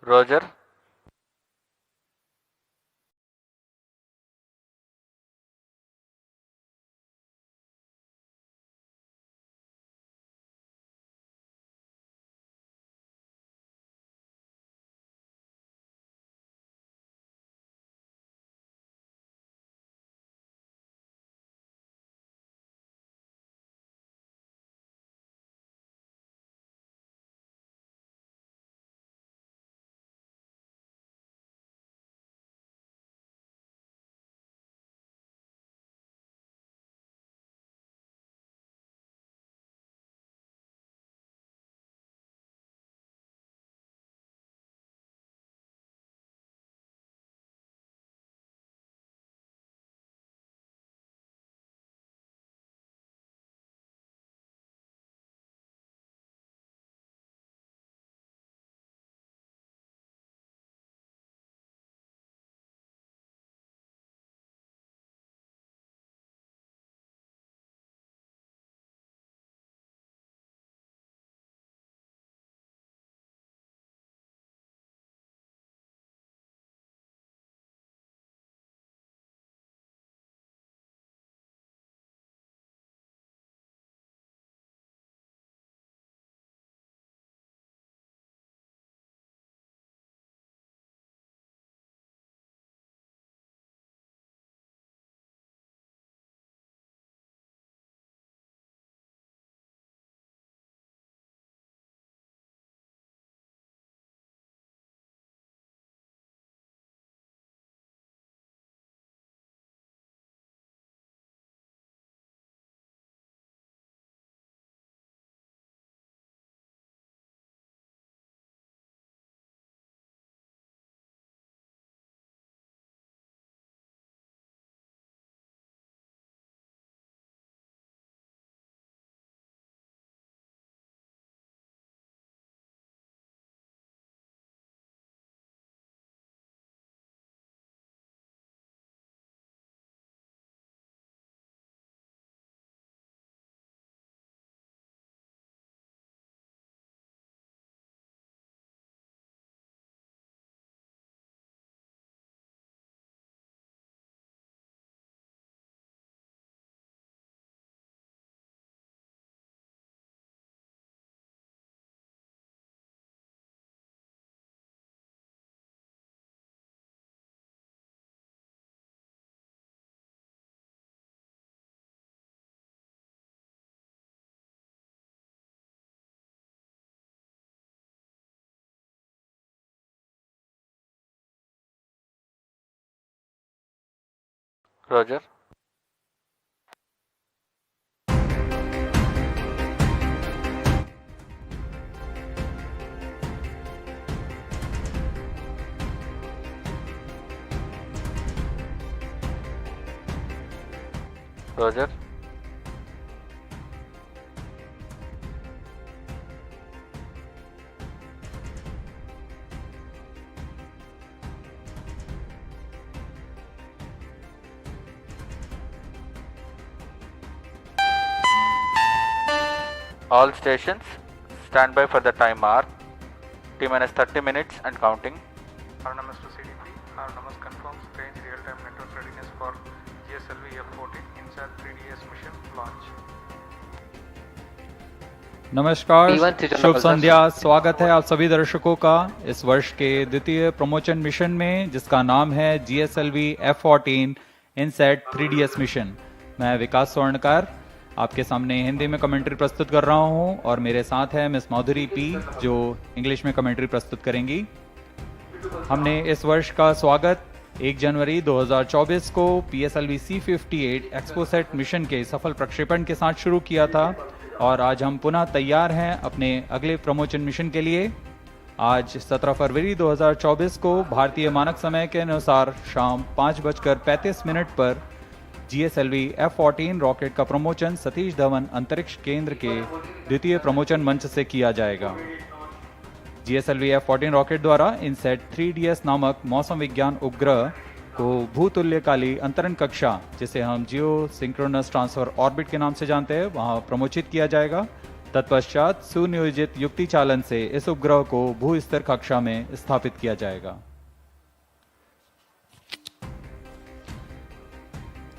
Roger. Roger. Roger. All stations, stand by for the time mark. T-minus 30 minutes and counting. RNMS to CDP. RNMS confirms range real-time network readiness for G.S.L.V-F14 INSAT 3DS mission launch. नमस्कार, शुभ संध्या। स्वागत है आप सभी दर्शकों का इस वर्ष के द्वितीय प्रमोशन मिशन में, जिसका नाम है GSLV-F14 INSAT 3DS मिशन। मैं विकास स्वर्णकार आपके सामने हिंदी में कमेंट्री प्रस्तुत कर रहा हूं और मेरे साथ है मिस माधुरी पी, जो इंग्लिश में कमेंट्री प्रस्तुत करेंगी। हमने इस वर्ष का स्वागत 1 जनवरी 2024 को PSLV C58 एक्सपोसेट मिशन के सफल प्रक्षेपण के साथ शुरू किया था और आज हम पुनः तैयार हैं अपने अगले प्रमोशन मिशन के लिए। आज 17 फरवरी 2024 को भारतीय मानक समय के अनुसार शाम 5:35 पर GSLV-F14 रॉकेट का प्रमोशन सतीश धवन अंतरिक्ष केंद्र के द्वितीय प्रमोशन मंच से किया जाएगा। GSLV-F14 रॉकेट द्वारा INSAT 3DS नामक मौसम विज्ञान उपग्रह को भूतुल्यकाली अंतरण कक्षा, जिसे हम जियो सिंक्रोनस ट्रांसफर ऑर्बिट के नाम से जानते हैं, वहां प्रमोचित किया जाएगा। तत्पश्चात सुनियोजित युक्ति चालन से इस उपग्रह को भू स्तर कक्षा में स्थापित किया जाएगा।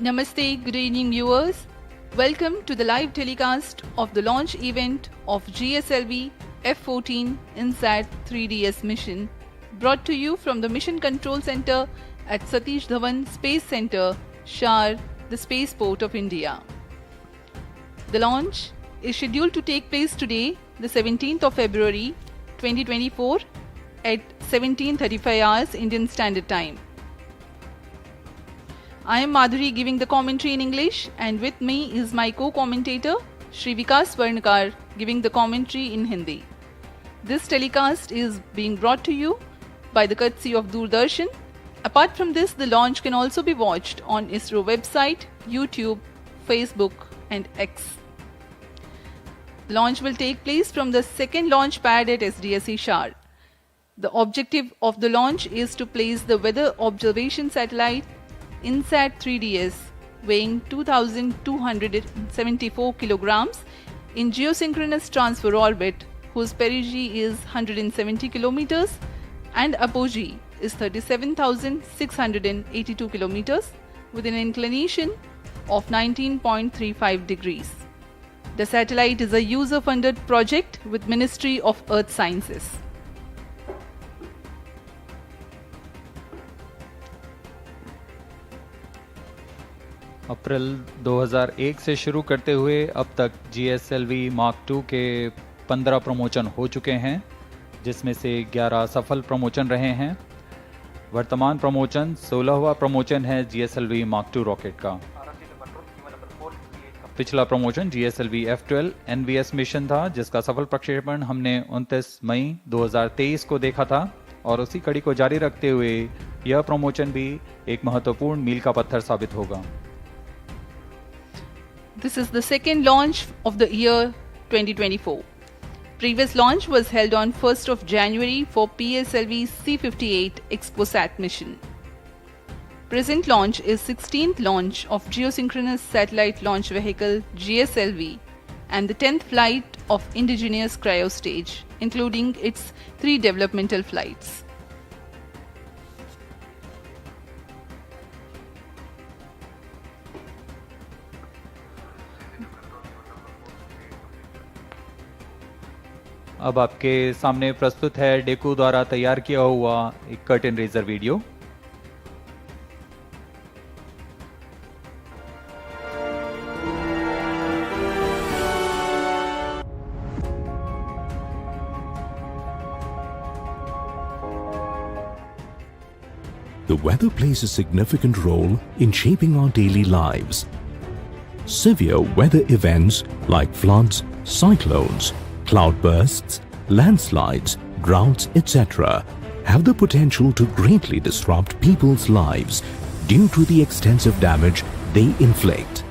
Namaste, good evening viewers. Welcome to the live telecast of the launch event of G.S.L.V-F14 INSAT 3DS mission, brought to you from the Mission Control Center at Satish Dhawan Space Center, SHAR, the Spaceport of India. The launch is scheduled to take place today, the 17th of February 2024 at 17:35 hours Indian Standard Time. I am Madhuri giving the commentary in English, and with me is my co-commentator Shri Vikas Varnakar giving the commentary in Hindi. This telecast is being brought to you by the courtesy of Doordarshan. Apart from this, the launch can also be watched on ISRO website, YouTube, Facebook and X. The launch will take place from the second launch pad at SDSC SHAR. The objective of the launch is to place the weather observation satellite INSAT 3DS, weighing 2,274 kilograms, in geosynchronous transfer orbit, whose perigee is 170 kilometers and apogee is 37,682 kilometers, with an inclination of 19.35 degrees. The satellite is a user-funded project with Ministry of Earth Sciences. अप्रैल 2001 से शुरू करते हुए अब तक GSLV Mark II के 15 promotion हो चुके हैं, जिसमें से 11 सफल प्रमोशन रहे हैं। वर्तमान प्रमोशन 16वां प्रमोशन है GSLV Mark II रॉकेट का। पिछला प्रमोशन GSLV-F12 NVS मिशन था, जिसका सफल प्रक्षेपण हमने 29 मई 2023 को देखा था, और उसी कड़ी को जारी रखते हुए यह प्रमोशन भी एक महत्वपूर्ण मील का पत्थर साबित होगा। This is the second launch of the year 2024. Previous launch was held on 1st of January for PSLV C58 ExpoSat mission. Present launch is 16th launch of Geosynchronous Satellite Launch Vehicle GSLV and the 10th flight of indigenous cryostage, including its 3 developmental flights. अब आपके सामने प्रस्तुत है डेकू द्वारा तैयार किया हुआ एक curtain raiser video. The weather plays a significant role in shaping our daily lives. Severe weather events like floods, cyclones, cloudbursts, landslides, droughts, etc. have the potential to greatly disrupt people's lives due to the extensive damage they inflict.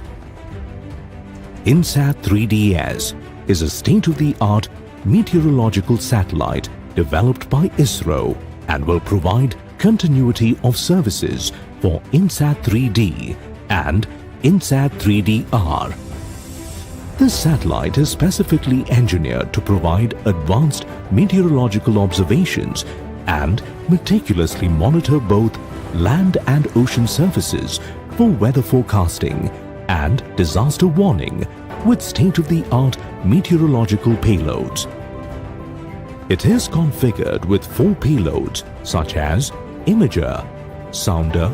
INSAT 3DS is a state-of-the-art meteorological satellite developed by ISRO and will provide continuity of services for INSAT 3D and INSAT 3DR. This satellite is specifically engineered to provide advanced meteorological observations and meticulously monitor both land and ocean surfaces for weather forecasting and disaster warning with state-of-the-art meteorological payloads. It is configured with 4 payloads such as imager, sounder,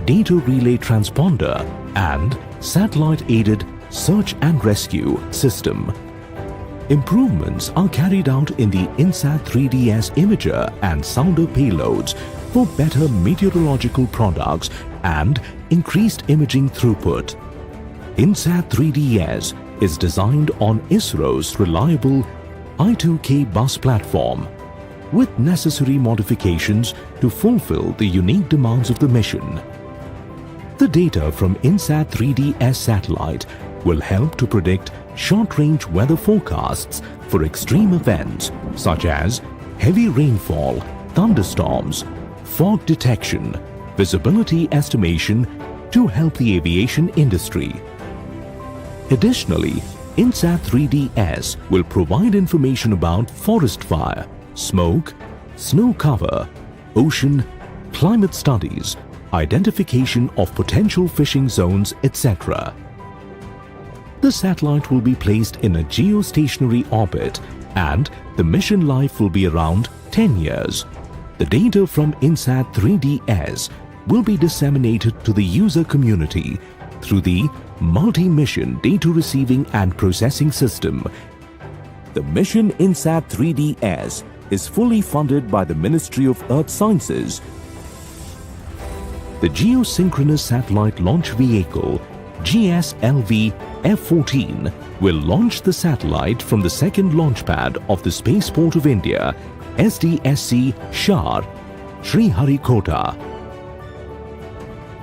data relay transponder and satellite-aided search and rescue system. Improvements are carried out in the INSAT 3DS imager and sounder payloads for better meteorological products and increased imaging throughput. INSAT 3DS is designed on ISRO's reliable I2K bus platform with necessary modifications to fulfill the unique demands of the mission. The data from INSAT 3DS satellite will help to predict short-range weather forecasts for extreme events such as heavy rainfall, thunderstorms, fog detection, visibility estimation to help the aviation industry. Additionally, INSAT 3DS will provide information about forest fire, smoke, snow cover, ocean, climate studies, identification of potential fishing zones, etc. The satellite will be placed in a geostationary orbit and the mission life will be around 10 years. The data from INSAT 3DS will be disseminated to the user community through the Multi-Mission Data Receiving and Processing System. The mission INSAT 3DS is fully funded by the Ministry of Earth Sciences. The Geosynchronous Satellite Launch Vehicle G.S.L.V-F14 will launch the satellite from the second launch pad of the Spaceport of India, SDSC SHAR, Sriharikota.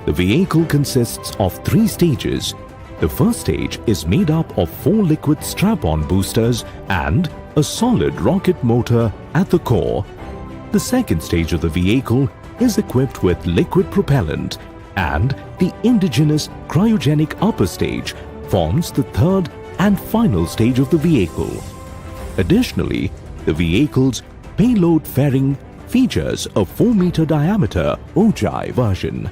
The vehicle consists of 3 stages. The first stage is made up of 4 liquid strap-on boosters and a solid rocket motor at the core. The second stage of the vehicle is equipped with liquid propellant, and the indigenous cryogenic upper stage forms the third and final stage of the vehicle. Additionally, the vehicle's payload fairing features a 4-meter diameter Ojai version.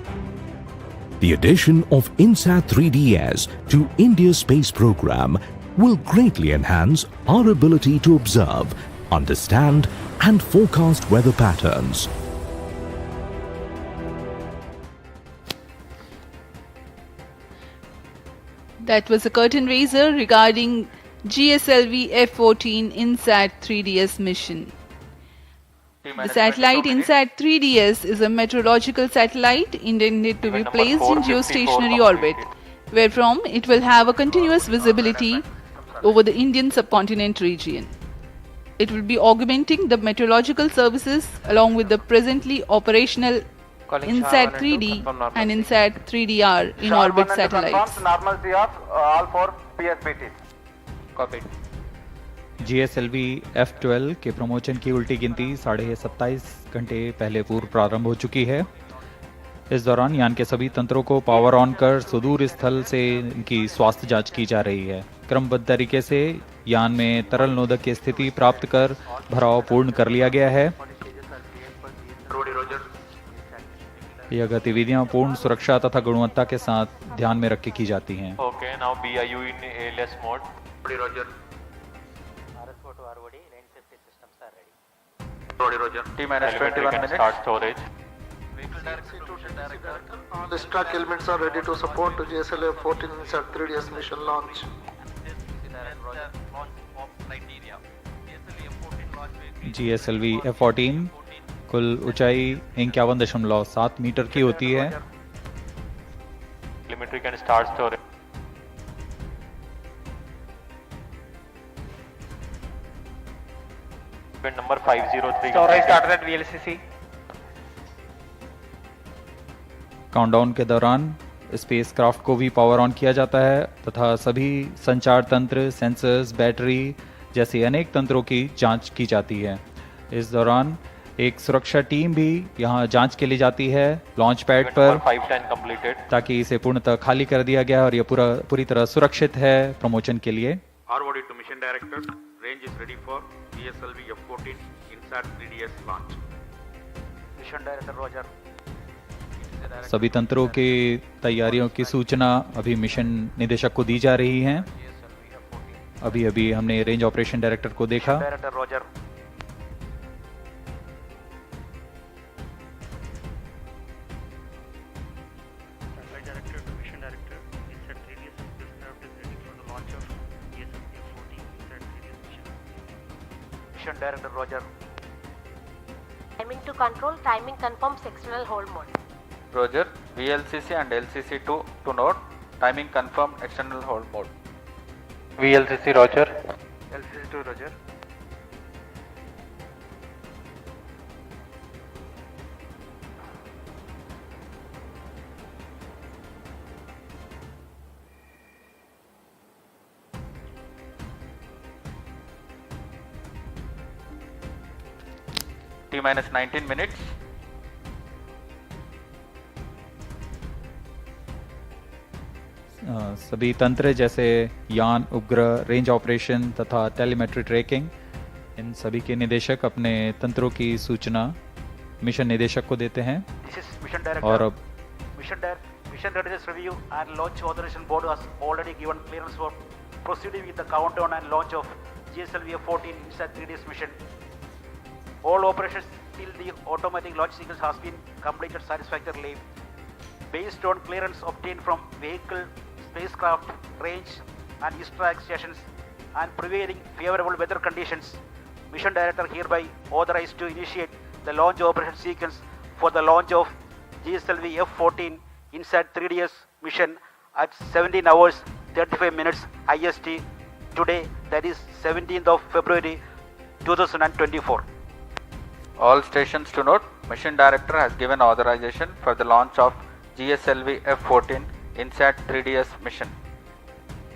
The addition of INSAT 3DS to India's space program will greatly enhance our ability to observe, understand, and forecast weather patterns. That was a curtain raiser regarding GSLV-F14 INSAT 3DS mission. The satellite INSAT 3DS is a meteorological satellite intended to be placed in geostationary orbit, wherefrom it will have a continuous visibility over the Indian subcontinent region. It will be augmenting the meteorological services along with the presently operational INSAT 3D and INSAT 3DR in orbit satellites. Normalcy of all 4 PSBTs. Copied. GSLV-F12 के promotion की उल्टी गिनती 27.5 घंटे पहले पूर्व प्रारंभ हो चुकी है। इस दौरान यान के सभी तंत्रों को पावर ऑन कर सुदूर स्थल से इनकी स्वास्थ्य जांच की जा रही है। क्रमबद्ध तरीके से यान में तरल नोदक की स्थिति प्राप्त कर भराव पूर्ण कर लिया गया है। यह गतिविधियां पूर्ण सुरक्षा तथा गुणवत्ता के साथ ध्यान में रख के की जाती हैं। Okay, now BIU in ALS mode. Roger. Roger. T-minus 21 minutes. Start storage. All the stack elements are ready to support to GSLV-F14 INSAT 3DS mission launch. GSLV-F14 कुल ऊंचाई 51.7 मीटर की होती है। Telemetry can start storage. Event number 503. Storage started at VLCC. Countdown के दौरान spacecraft को भी power on किया जाता है तथा सभी संचार तंत्र, सेंसर्स, बैटरी जैसे अनेक तंत्रों की जांच की जाती है। इस दौरान एक सुरक्षा टीम भी यहां जांच के लिए जाती है लॉन्च पैड पर, ताकि इसे पूर्णतः खाली कर दिया गया और यह पूरी तरह सुरक्षित है प्रमोशन के लिए। Forwarded to mission director. Range is ready for GSLV-F14 INSAT 3DS launch. Mission director Roger. सभी तंत्रों की तैयारियों की सूचना अभी मिशन निदेशक को दी जा रही है। अभी हमने रेंज ऑपरेशन डायरेक्टर को देखा। Director Roger. Satellite director to mission director. INSAT 3DS spacecraft is ready for the launch of GSLV-F14 INSAT 3DS mission. Mission director Roger. Timing to control, timing confirms external hold mode. Roger. VLCC and LCC2 to note. Timing confirmed external hold mode. VLCC Roger. LCC2 Roger. T-minus 19 minutes. सभी तंत्र जैसे यान, उपग्रह, range operation तथा telemetry tracking, इन सभी के निदेशक अपने तंत्रों की सूचना मिशन निदेशक को देते हैं। और अब Mission Readiness Review and Launch Authorization Board has already given clearance for proceeding with the countdown and launch of G.S.L.V-F14 INSAT 3DS mission. All operations till the automatic launch sequence has been completed satisfactorily. Based on clearance obtained from vehicle, spacecraft, range and extract stations and prevailing favorable weather conditions, Mission Director hereby authorized to initiate the launch operation sequence for the launch of G.S.L.V-F14 INSAT 3DS mission at 17 hours 35 minutes IST today, that is 17th of February 2024. All stations to note, Mission Director has given authorization for the launch of G.S.L.V-F14 INSAT 3DS mission.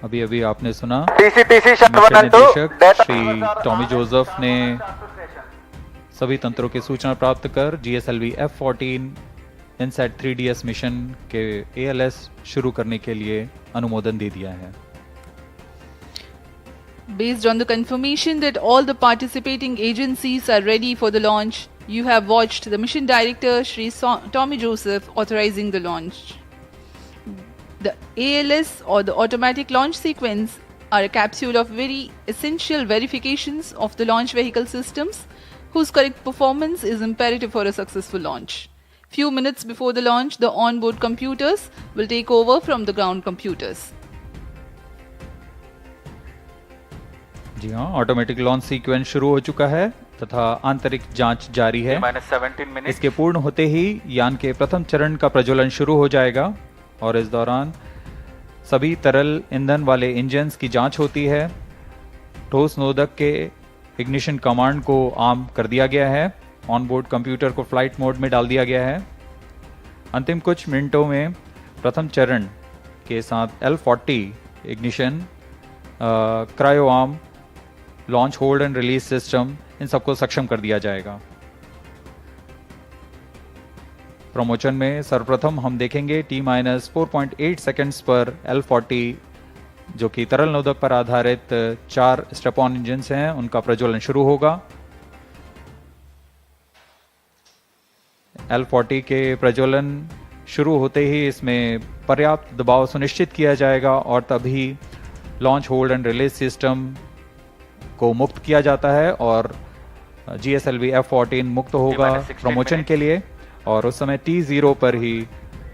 अभी आपने सुना TCTC mission निदेशक Shri Tommy Joseph ने सभी तंत्रों की सूचना प्राप्त कर GSLV-F14 INSAT 3DS मिशन के ALS शुरू करने के लिए अनुमोदन दे दिया है। Based on the confirmation that all the participating agencies are ready for the launch, you have watched the Mission Director Shri Tommy Joseph authorizing the launch. The ALS or the automatic launch sequence are a capsule of very essential verifications of the launch vehicle systems whose correct performance is imperative for a successful launch. Few minutes before the launch, the onboard computers will take over from the ground computers. जी हाँ, automatic launch sequence शुरू हो चुका है तथा आंतरिक जांच जारी है। इसके पूर्ण होते ही यान के प्रथम चरण का प्रज्वलन शुरू हो जाएगा और इस दौरान सभी तरल ईंधन वाले इंजन्स की जांच होती है। ठोस नोदक के इग्निशन कमांड को आर्म कर दिया गया है। ऑनबोर्ड कंप्यूटर को फ्लाइट मोड में डाल दिया गया है। अंतिम कुछ मिनटों में प्रथम चरण के साथ L40 ignition, cryo arm, launch hold and release system, इन सबको सक्षम कर दिया जाएगा। प्रमोशन में सर्वप्रथम हम देखेंगे T-4.8 सेकेंड्स पर L40 जो कि तरल नोदक पर आधारित 4 स्टेप ऑन इंजन्स हैं, उनका प्रज्वलन शुरू होगा। L40 के प्रज्वलन शुरू होते ही इसमें पर्याप्त दबाव सुनिश्चित किया जाएगा और तभी launch hold and release system को मुक्त किया जाता है और GSLV-F14 मुक्त होगा प्रमोशन के लिए। और उस समय T0 पर ही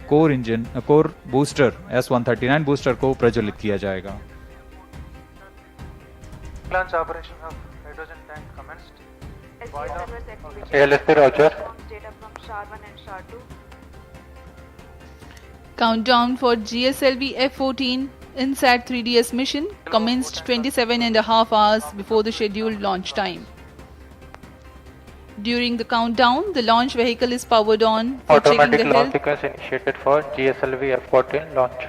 कोर बूस्टर S139 बूस्टर को प्रज्वलित किया जाएगा। Launch operation of hydrogen tank commenced. ALSP Roger. Data from SHAR1 and SHAR2. Countdown for GSLV-F14 INSAT 3DS mission commenced 27.5 hours before the scheduled launch time. During the countdown, the launch vehicle is powered on for Automatic checking the launch health. sequence initiated for GSLV-F14 launch.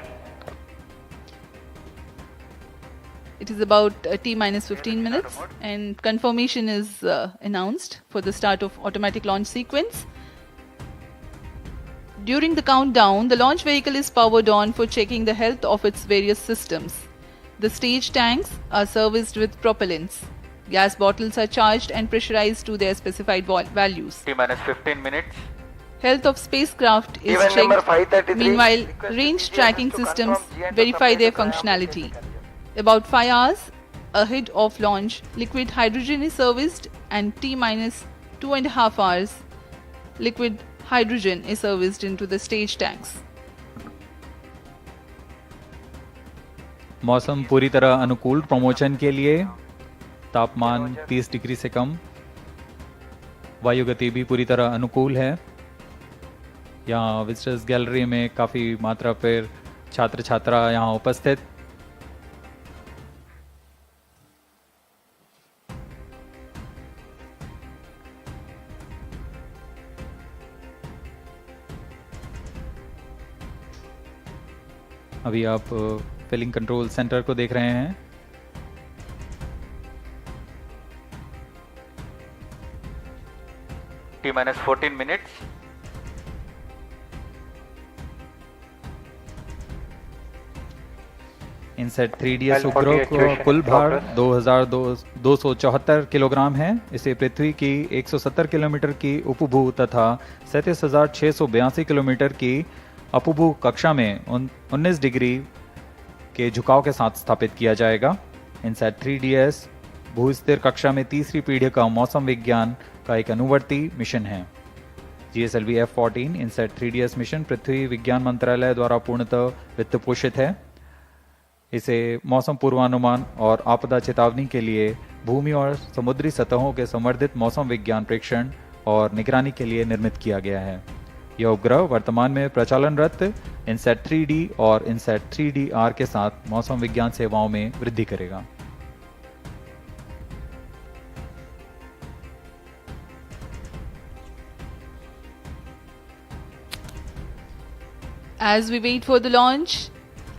It is about T-minus 15 minutes and confirmation is announced for the start of automatic launch sequence. During the countdown, the launch vehicle is powered on for checking the health of its various systems. The stage tanks are serviced with propellants. Gas bottles are charged and pressurized to their specified values. T-minus 15 minutes. Health of spacecraft is Event number checked. 533. Meanwhile, range tracking systems verify their functionality. About 5 hours ahead of launch, liquid hydrogen is serviced and T-minus 2.5 hours, liquid hydrogen is serviced into the stage tanks. मौसम पूरी तरह अनुकूल promotion के लिए, तापमान 30 degree से कम, वायु गति भी पूरी तरह अनुकूल है। यहाँ विजिटर्स गैलरी में काफ़ी मात्रा पर छात्र छात्रा यहाँ उपस्थित। अभी आप फिलिंग कंट्रोल सेंटर को देख रहे हैं। T-minus 14 minutes. इनसेट 3DS उपग्रह का कुल भार 2274 किलोग्राम है। इसे पृथ्वी की 170 किलोमीटर की उपभू तथा 37,682 किलोमीटर की अपभू कक्षा में 19 डिग्री के झुकाव के साथ स्थापित किया जाएगा। इनसेट 3DS भूस्थिर कक्षा में तीसरी पीढ़ी का मौसम विज्ञान का एक अनुवर्ती मिशन है। GSLV-F14 इनसेट 3DS मिशन पृथ्वी विज्ञान मंत्रालय द्वारा पूर्णतः वित्त पोषित है। इसे मौसम पूर्वानुमान और आपदा चेतावनी के लिए भूमि और समुद्री सतहों के संवर्धित मौसम विज्ञान प्रेक्षण और निगरानी के लिए निर्मित किया गया है। यह उपग्रह वर्तमान में प्रचालनरत इनसेट 3D और इनसेट 3DR के साथ मौसम विज्ञान सेवाओं में वृद्धि करेगा। As we wait for the launch,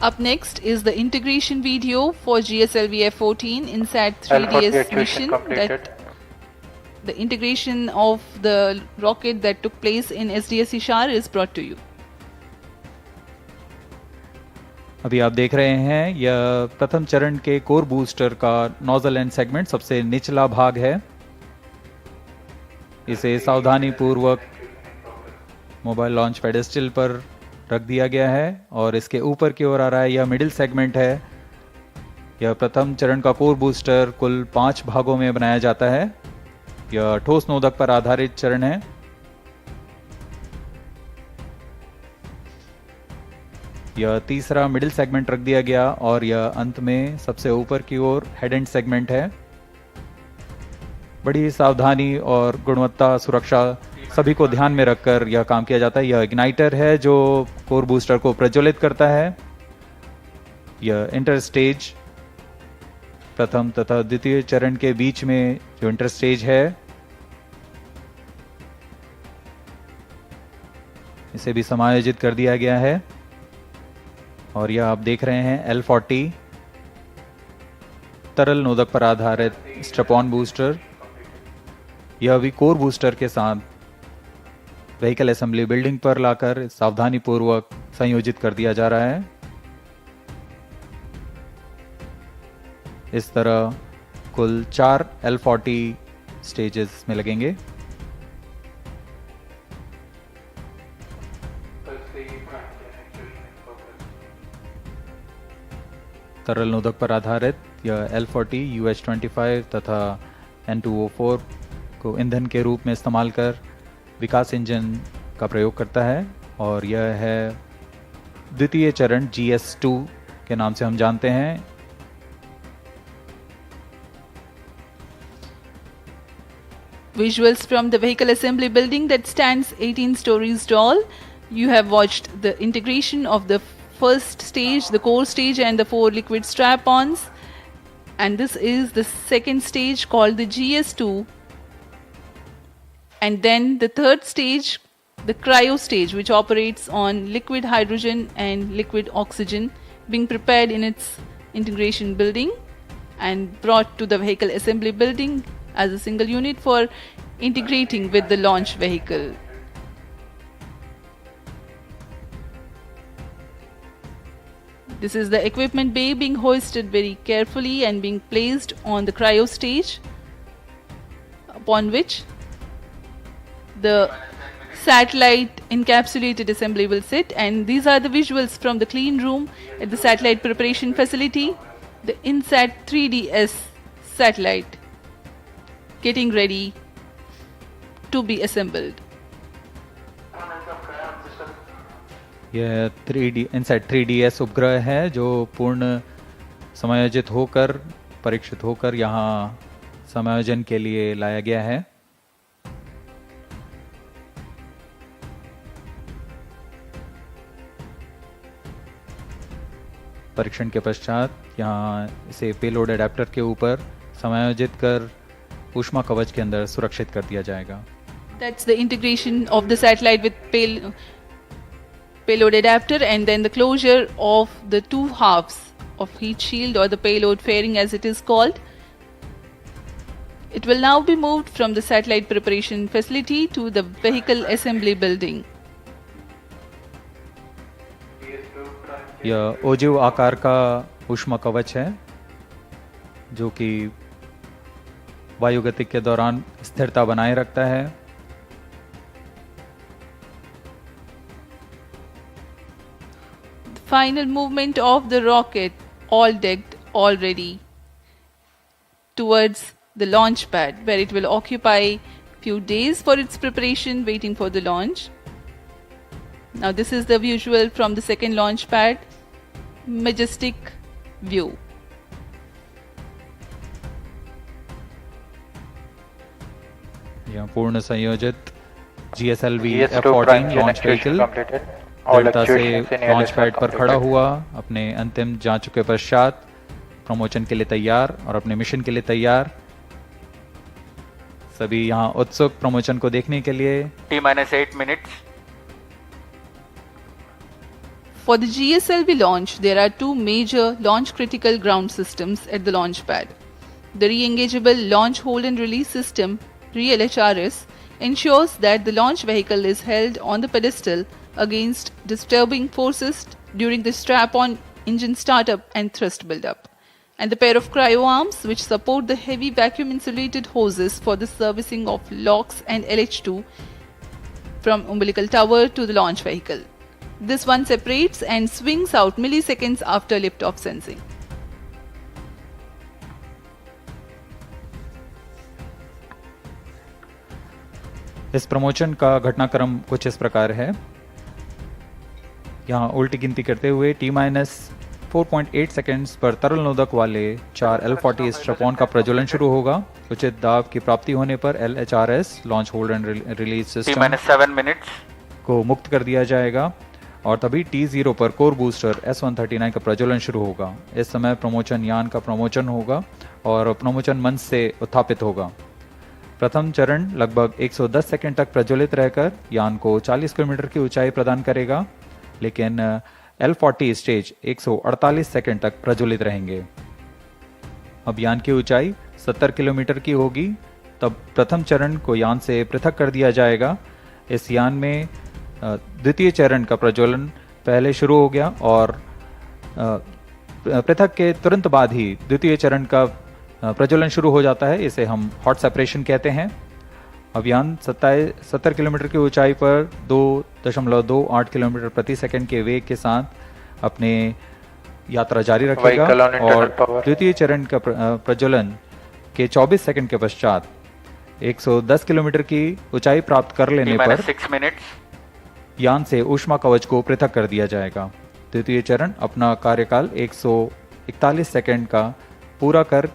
up next is the integration video for GSLV-F14 INSAT 3DS mission. That the integration of the rocket that took place in SDSC SHAR is brought to you. अभी आप देख रहे हैं यह प्रथम चरण के core booster का नोजल एंड सेगमेंट सबसे निचला भाग है। इसे सावधानी पूर्वक मोबाइल लॉन्च पेडेस्टल पर रख दिया गया है और इसके ऊपर की ओर आ रहा है। यह मिडिल सेगमेंट है। यह प्रथम चरण का कोर बूस्टर कुल 5 भागों में बनाया जाता है। यह ठोस नोदक पर आधारित चरण है। यह तीसरा मिडिल सेगमेंट रख दिया गया और यह अंत में सबसे ऊपर की ओर हेड एंड सेगमेंट है। बड़ी सावधानी और गुणवत्ता सुरक्षा सभी को ध्यान में रखकर यह काम किया जाता है। यह इग्नाइटर है जो कोर बूस्टर को प्रज्वलित करता है। यह इंटर स्टेज प्रथम तथा द्वितीय चरण के बीच में जो इंटर स्टेज है इसे भी समायोजित कर दिया गया है। और यह आप देख रहे हैं L40 तरल नोदक पर आधारित स्ट्रैप-ऑन बूस्टर। यह भी कोर बूस्टर के साथ व्हीकल असेंबली बिल्डिंग पर लाकर सावधानी पूर्वक संयोजित कर दिया जा रहा है। इस तरह कुल 4 L40 स्टेजेस में लगेंगे। तरल नोदक पर आधारित यह L40 UH-25 तथा N2O4 को ईंधन के रूप में इस्तेमाल कर विकास इंजन का प्रयोग करता है और यह है द्वितीय चरण GS2 के नाम से हम जानते हैं। Visuals from the vehicle assembly building that stands 18 stories tall. You have watched the integration of the first stage, the core stage, and the 4 liquid strap-ons. And this is the second stage called the GS2. And then the third stage, the cryo stage, which operates on liquid hydrogen and liquid oxygen, being prepared in its integration building and brought to the vehicle assembly building as a single unit for integrating with the launch vehicle. This is the equipment bay being hoisted very carefully and being placed on the cryo stage, upon which the satellite encapsulated assembly will sit. And these are the visuals from the clean room at the satellite preparation facility. The INSAT 3DS satellite getting ready to be assembled. यह 3D INSAT 3DS उपग्रह है जो पूर्ण समायोजित होकर परीक्षित होकर यहाँ समायोजन के लिए लाया गया है। परीक्षण के पश्चात यहाँ इसे पेलोड एडेप्टर के ऊपर समायोजित कर ऊष्मा कवच के अंदर सुरक्षित कर दिया जाएगा। That's the integration of the satellite with payload adapter, and then the closure of the 2 halves of heat shield or the payload fairing as it is called. It will now be moved from the satellite preparation facility to the vehicle assembly building. यह ओजिव आकार का ऊष्मा कवच है जो कि वायुगतिक के दौरान स्थिरता बनाए रखता है। Final movement of the rocket, all decked, all ready towards the launch pad, where it will occupy few days for its preparation, waiting for the launch. Now this is the visual from the second launch pad. Majestic view. यह पूर्ण संयोजित GSLV-F14 launch vehicle दृढ़ता से launch pad पर खड़ा हुआ, अपने अंतिम जांच के पश्चात प्रमोशन के लिए तैयार और अपने मिशन के लिए तैयार। सभी यहाँ उत्सुक प्रमोशन को देखने के लिए। T-8 minutes. For the GSLV launch, there are two major launch critical ground systems at the launch pad. The re-engageable launch hold and release system, REL-HRS, ensures that the launch vehicle is held on the pedestal against disturbing forces during the strap-on engine startup and thrust build-up, and the pair of cryo arms which support the heavy vacuum insulated hoses for the servicing of LOX and LH2 from umbilical tower to the launch vehicle. This one separates and swings out milliseconds after liftoff sensing. इस promotion का घटनाक्रम कुछ इस प्रकार है। यहाँ उल्टी गिनती करते हुए T-4.8 सेकेंड्स पर तरल नोदक वाले 4 L40 स्ट्रैप-ऑन का प्रज्वलन शुरू होगा। उचित दाब की प्राप्ति होने पर LHRS launch hold and release system T-7 minutes. को मुक्त कर दिया जाएगा और तभी T0 पर कोर बूस्टर S139 का प्रज्वलन शुरू होगा। इस समय प्रमोशन यान का प्रमोशन होगा और प्रमोशन मंच से उत्थापित होगा। प्रथम चरण लगभग 110 सेकंड तक प्रज्वलित रहकर यान को 40 किलोमीटर की ऊंचाई प्रदान करेगा, लेकिन L40 स्टेज 148 सेकंड तक प्रज्वलित रहेंगे। अब यान की ऊंचाई 70 किलोमीटर की होगी, तब प्रथम चरण को यान से पृथक कर दिया जाएगा। इस यान में द्वितीय चरण का प्रज्वलन पहले शुरू हो गया और पृथक के तुरंत बाद ही द्वितीय चरण का प्रज्वलन शुरू हो जाता है। इसे हम हॉट सेपरेशन कहते हैं। अब यान 70 किलोमीटर की ऊंचाई पर 2.28 किलोमीटर प्रति सेकंड के वेग के साथ अपने यात्रा जारी रखेगा और द्वितीय चरण का प्रज्वलन के 24 सेकंड के पश्चात 110 किलोमीटर की ऊंचाई प्राप्त कर लेने पर यान से ऊष्मा कवच को पृथक कर दिया जाएगा। द्वितीय चरण अपना कार्यकाल 141 सेकंड का पूरा कर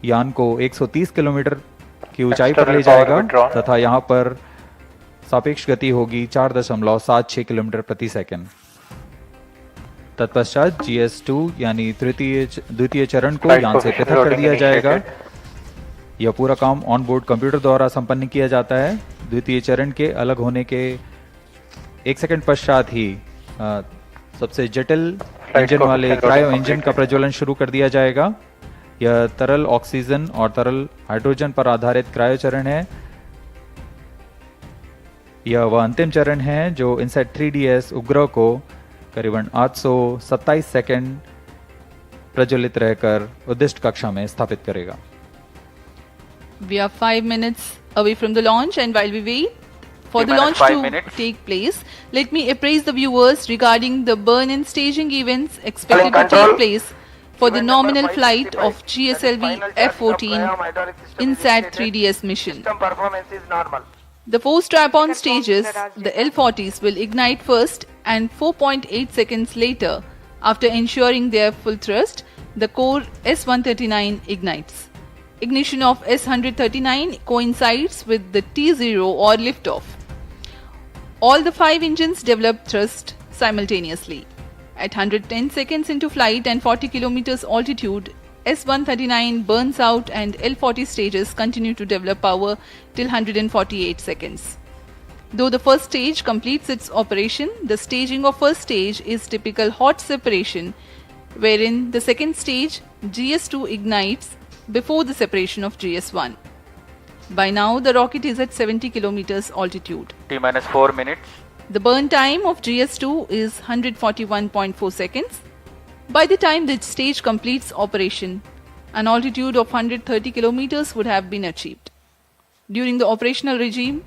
यान को 130 किलोमीटर की ऊंचाई पर ले जाएगा तथा यहाँ पर सापेक्ष गति होगी 4.76 किलोमीटर प्रति सेकंड। तत्पश्चात GS2 यानी द्वितीय चरण को यान से पृथक कर दिया जाएगा। यह पूरा काम ऑन बोर्ड कंप्यूटर द्वारा संपन्न किया जाता है। द्वितीय चरण के अलग होने के 1 सेकंड पश्चात ही सबसे जटिल इंजन वाले क्रायो इंजन का प्रज्वलन शुरू कर दिया जाएगा। यह तरल ऑक्सीजन और तरल हाइड्रोजन पर आधारित क्रायो चरण है। यह वह अंतिम चरण है जो INSAT 3DS उपग्रह को करीबन 827 सेकंड प्रज्वलित रहकर उद्दिष्ट कक्षा में स्थापित करेगा। We are 5 minutes away from the launch, and while we wait for the launch to take place, let me apprise the viewers regarding the burn-in staging events expected to take place for the nominal flight of GSLV-F14 INSAT 3DS mission. System performance is normal. The 4 strap-on stages, the L40s, will ignite first, and 4.8 seconds later, after ensuring their full thrust, the core S139 ignites. Ignition of S139 coincides with the T0 or liftoff. All the 5 engines develop thrust simultaneously. At 110 seconds into flight and 40 kilometers altitude, S139 burns out and L40 stages continue to develop power till 148 seconds. Though the first stage completes its operation, the staging of first stage is typical hot separation, wherein the second stage GS2 ignites before the separation of GS1. By now, the rocket is at 70 kilometers altitude. T-4 minutes. The burn time of GS2 is 141.4 seconds. By the time the stage completes operation, an altitude of 130 kilometers would have been achieved. During the operational regime,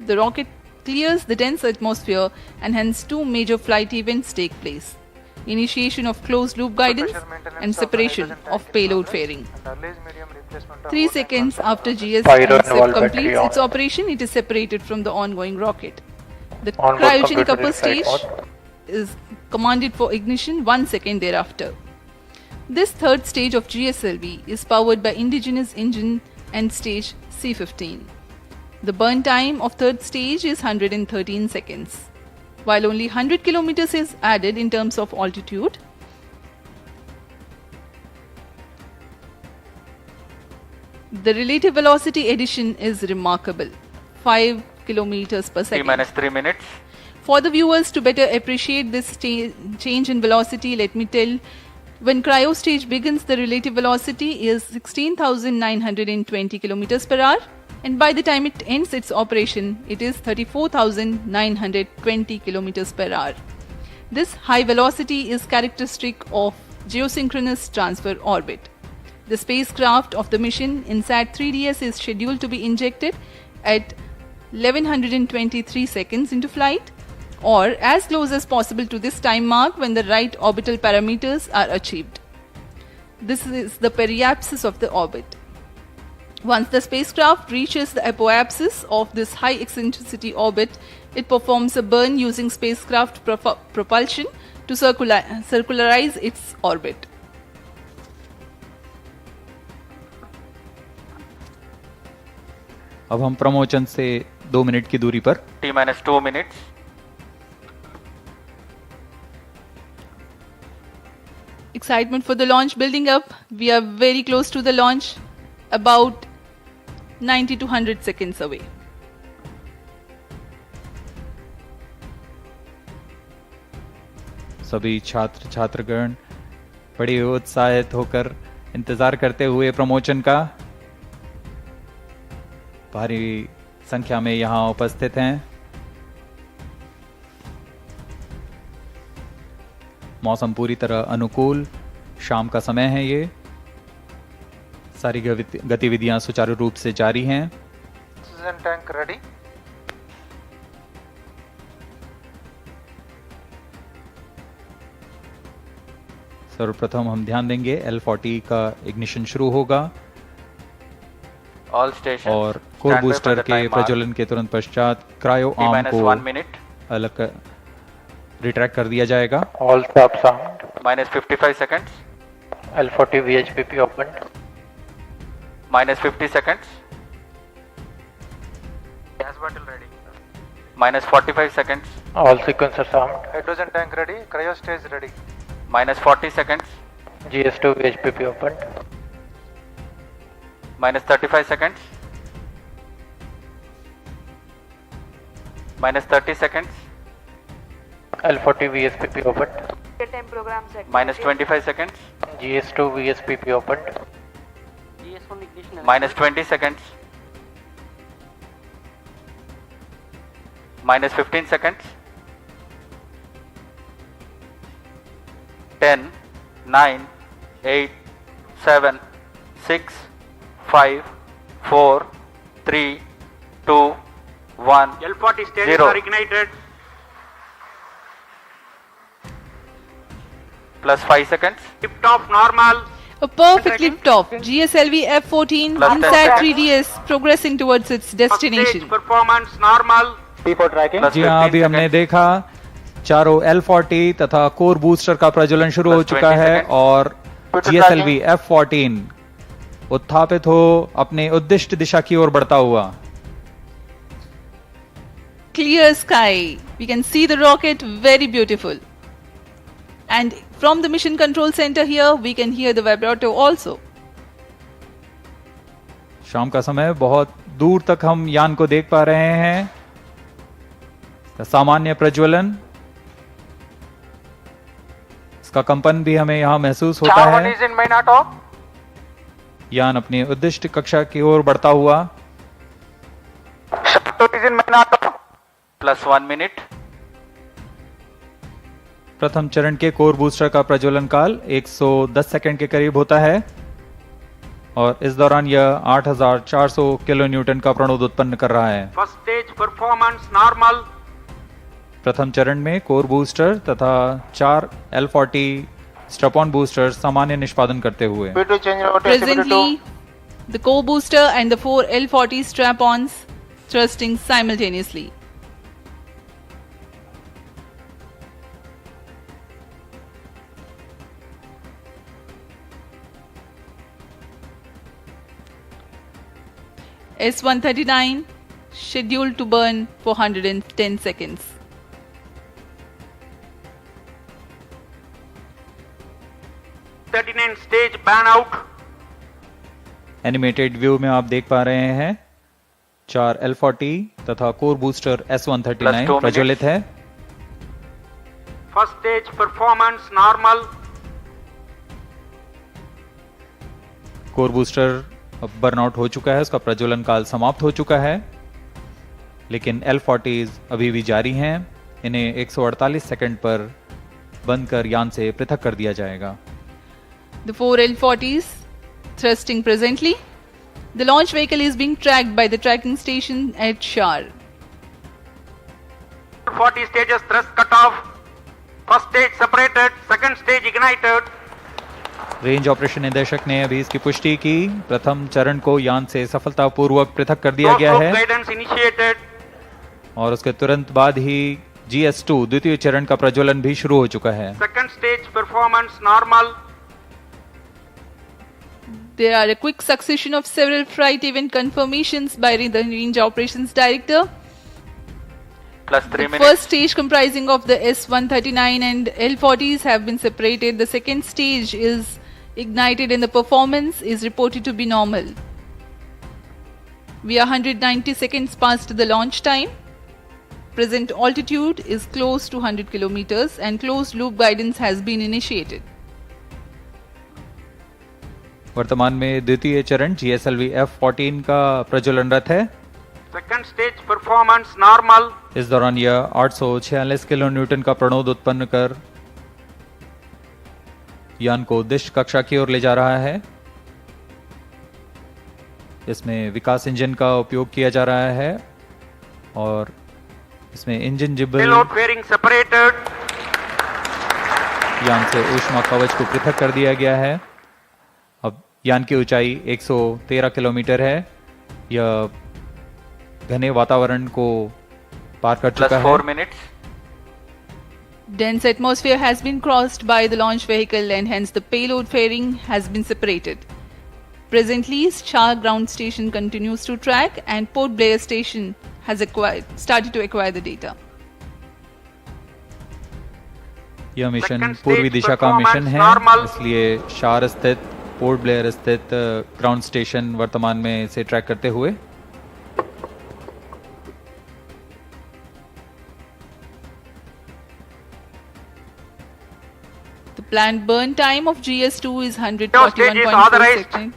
the rocket clears the dense atmosphere and hence two major flight events take place: initiation of closed-loop guidance and separation of payload fairing. 3 seconds after GS-LV completes its operation, it is separated from the ongoing rocket. The cryogenic upper stage is commanded for ignition 1 second thereafter. This third stage of GSLV is powered by indigenous engine and stage C-15. The burn time of third stage is 113 seconds. While only 100 kilometers is added in terms of altitude, the relative velocity addition is remarkable, 5 kilometers per second. T-3 minutes. For the viewers to better appreciate this change in velocity, let me tell, when cryo stage begins, the relative velocity is 16,920 kilometers per hour, and by the time it ends its operation, it is 34,920 kilometers per hour. This high velocity is characteristic of geosynchronous transfer orbit. The spacecraft of the mission INSAT 3DS is scheduled to be injected at 1123 seconds into flight, or as close as possible to this time mark when the right orbital parameters are achieved. This is the periapsis of the orbit. Once the spacecraft reaches the apoapsis of this high eccentricity orbit, it performs a burn using spacecraft propulsion to circularize its orbit. अब हम प्रमोचन से 2 minute की दूरी पर T-2 minutes. Excitement for the launch building up. We are very close to the launch, about 90 to 100 seconds away. सभी छात्र छात्रगण बड़े उत्साहित होकर इंतजार करते हुए प्रमोचन का भारी संख्या में यहां उपस्थित हैं। मौसम पूरी तरह अनुकूल, शाम का समय है। ये सारी गतिविधियां सुचारू रूप से जारी हैं। Oxygen tank ready. सर्वप्रथम हम ध्यान देंगे L40 का इग्निशन शुरू होगा All stations और कोर बूस्टर के प्रज्वलन के तुरंत पश्चात क्रायो आर्म को अलग रिट्रैक्ट कर दिया जाएगा। All stop sound. -55 seconds. L40 VHPP opened. -50 seconds. Gas bottle ready. -45 seconds. All sequencer sound. Hydrogen tank ready. Cryo stage ready. -40 seconds. GS2 VHPP opened. -35 seconds. -30 seconds. L40 VSPP opened. Time program set. -25 seconds. GS2 VSPP opened. GS1 ignition. -20 seconds. -15 seconds. 10, 9, 8, 7, 6, 5, 4, 3, 2, 1. L40 stages 0. are ignited. +5 seconds. Lift off normal. A perfect lift-off. GSLV-F14 Plus 10 INSAT seconds. 3DS progressing towards its Stage destination. performance normal. P4 tracking. Plus जी हाँ, 15 अभी हमने seconds. देखा चारों L40 तथा core booster का प्रज्वलन शुरू हो Plus चुका 20 है seconds. और GSLV F14 उत्थापित हो अपने उद्दिष्ट दिशा की ओर बढ़ता हुआ। Clear sky. We can see the rocket, very beautiful. And from the mission control center here, we can hear the vibrato also. शाम का समय, बहुत दूर तक हम यान को देख पा रहे हैं। सामान्य प्रज्वलन, इसका कंपन भी हमें यहाँ महसूस होता है। is in main auto. यान अपनी उद्दिष्ट कक्षा की ओर बढ़ता हुआ। SHAR is in main auto. +1 minute. प्रथम चरण के कोर बूस्टर का प्रज्वलन काल 110 सेकंड के करीब होता है और इस दौरान यह 8400 किलो न्यूटन का प्रणोद उत्पन्न कर रहा है। First stage performance normal. प्रथम चरण में कोर बूस्टर तथा 4 L40 स्ट्रैप-ऑन बूस्टर सामान्य निष्पादन करते हुए। Presently, the core booster and the 4 L40 strap-ons thrusting simultaneously. S139 scheduled to burn for 110 seconds. Stage ban out. Animated view में आप देख पा रहे हैं 4 L40 तथा कोर बूस्टर S139 प्रज्वलित है। First stage performance normal. Core booster अब बर्नआउट हो चुका है, उसका प्रज्वलन काल समाप्त हो चुका है, लेकिन L40s अभी भी जारी हैं। इन्हें 148 सेकंड पर बंद कर यान से पृथक कर दिया जाएगा। The 4 L40s thrusting presently. The launch vehicle is being tracked by the tracking station at SHAR. 40 stages thrust cut off. First stage separated, second stage ignited. Range operation निदेशक ने अभी इसकी पुष्टि की। प्रथम चरण को यान से सफलतापूर्वक पृथक कर दिया गया है गाइडेंस इनिशिएटेड और उसके तुरंत बाद ही GS2 द्वितीय चरण का प्रज्वलन भी शुरू हो चुका है। Second stage performance normal. There are a quick succession of several flight event confirmations by the Range Operations Director. Plus 3 The minutes. first stage comprising of the S139 and L40s have been separated. The second stage is ignited and the performance is reported to be normal. We are 190 seconds past the launch time. Present altitude is close to 100 kilometers and closed loop guidance has been initiated. वर्तमान में द्वितीय चरण GSLV-F14 का प्रज्वलनरत है। Second stage performance normal. इस दौरान यह 846 kilo Newton का प्रणोद उत्पन्न कर यान को उद्दिष्ट कक्षा की ओर ले जा रहा है। इसमें विकास इंजन का उपयोग किया जा रहा है और इसमें इंजन जिबल पेलोड फेयरिंग सेपरेटेड। यान से ऊष्मा कवच को पृथक कर दिया गया है। अब यान की ऊंचाई 113 किलोमीटर है। यह घने वातावरण को पार कर चुका है। 4 minutes. Dense atmosphere has been crossed by the launch vehicle and hence the payload fairing has been separated. Presently, SHAR ground station continues to track and Port Blair station has started to acquire the data. यह mission पूर्वी दिशा का mission है, इसलिए शार स्थित port Blair स्थित ground station वर्तमान में इसे ट्रैक करते हुए The planned burn time of GS2 is 141.4 seconds.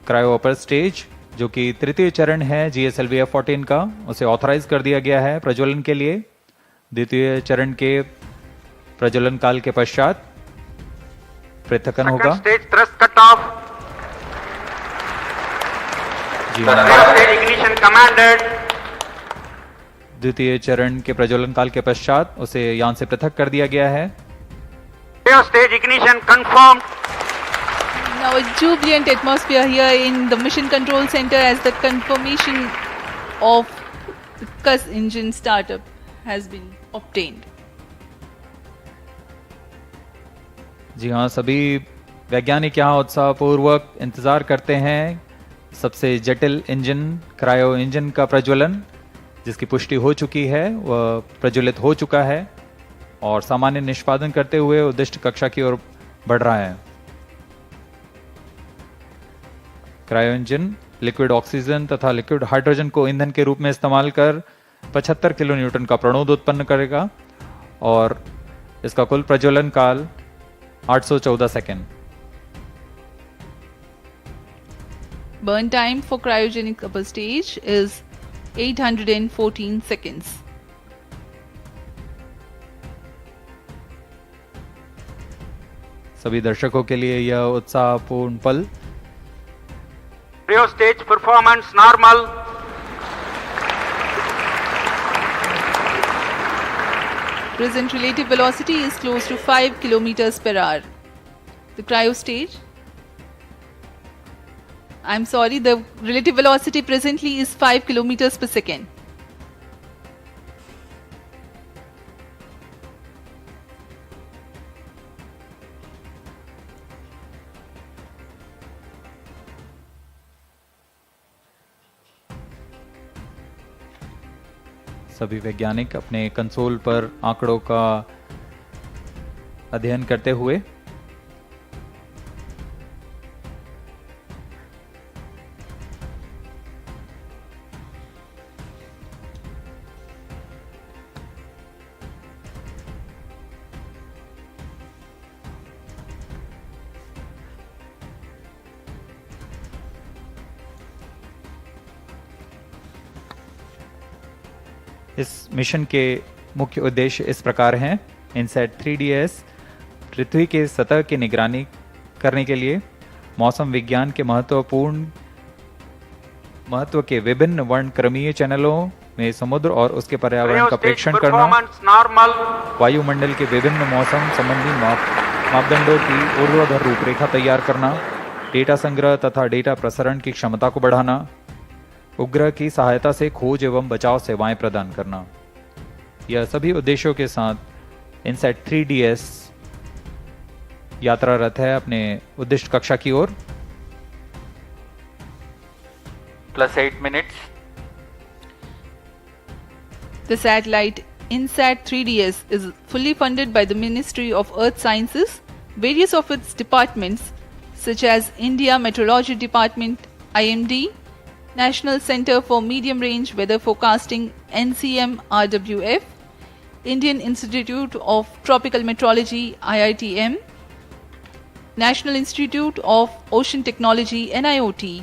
Cryo upper stage जो कि तृतीय चरण है GSLV-F14 का, उसे ऑथराइज कर दिया गया है प्रज्वलन के लिए। द्वितीय चरण के प्रज्वलन काल के पश्चात पृथक्कन होगा। Stage thrust cut off. Ignition commanded. द्वितीय चरण के प्रज्वलन काल के पश्चात उसे यान से पृथक कर दिया गया है। Stage ignition confirm. Now a jubilant atmosphere here in the Mission Control Center as the confirmation of the CUS engine startup has been obtained. जी हाँ, सभी वैज्ञानिक यहाँ उत्साहपूर्वक इंतजार करते हैं सबसे जटिल इंजन क्रायो इंजन का प्रज्वलन, जिसकी पुष्टि हो चुकी है, वह प्रज्वलित हो चुका है और सामान्य निष्पादन करते हुए उद्दिष्ट कक्षा की ओर बढ़ रहा है। क्रायो इंजन लिक्विड ऑक्सीजन तथा लिक्विड हाइड्रोजन को ईंधन के रूप में इस्तेमाल कर 75 किलो न्यूटन का प्रणोद उत्पन्न करेगा और इसका कुल प्रज्वलन काल 814 second. Burn time for cryogenic upper stage is 814 seconds. सभी दर्शकों के लिए यह उत्साहपूर्ण पल। Cryo stage performance normal. Present relative velocity is close to 5 kilometers per hour. The cryo stage. I'm sorry, the relative velocity presently is 5 kilometers per second. सभी वैज्ञानिक अपने console पर आंकड़ों का अध्ययन करते हुए इस मिशन के मुख्य उद्देश्य इस प्रकार हैं। इनसैट 3DS पृथ्वी के सतह की निगरानी करने के लिए मौसम विज्ञान के महत्व के विभिन्न वर्णक्रमीय चैनलों में समुद्र और उसके पर्यावरण का प्रेक्षण करना, वायुमंडल के विभिन्न मौसम संबंधी मापदंडों की ऊर्ध्वाधर रूपरेखा तैयार करना, डेटा संग्रह तथा डेटा प्रसारण की क्षमता को बढ़ाना, उपग्रह की सहायता से खोज एवं बचाव सेवाएं प्रदान करना। यह सभी उद्देश्यों के साथ इनसैट 3DS यात्रारत है अपने उद्दिष्ट कक्षा की ओर। +8 minutes. The satellite INSAT 3DS is fully funded by the Ministry of Earth Sciences. Various of its departments such as India Meteorology Department, IMD, National Center for Medium Range Weather Forecasting NCM-RWF, Indian Institute of Tropical Meteorology IITM, National Institute of Ocean Technology NIOT,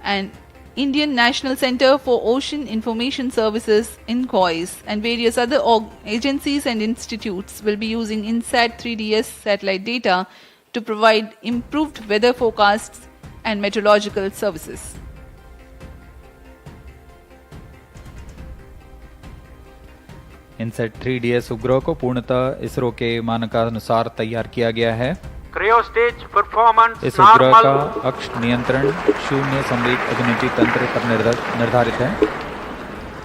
and Indian National Center for Ocean Information Services INCOIS, and various other agencies and institutes will be using INSAT 3DS satellite data to provide improved weather forecasts and meteorological services. INSAT 3DS उपग्रह को पूर्णतः इसरो के मानकानुसार तैयार किया गया है। Cryo stage performance इस उपग्रह normal. का अक्ष नियंत्रण शून्य संवेग अग्निटी तंत्र पर निर्धारित है,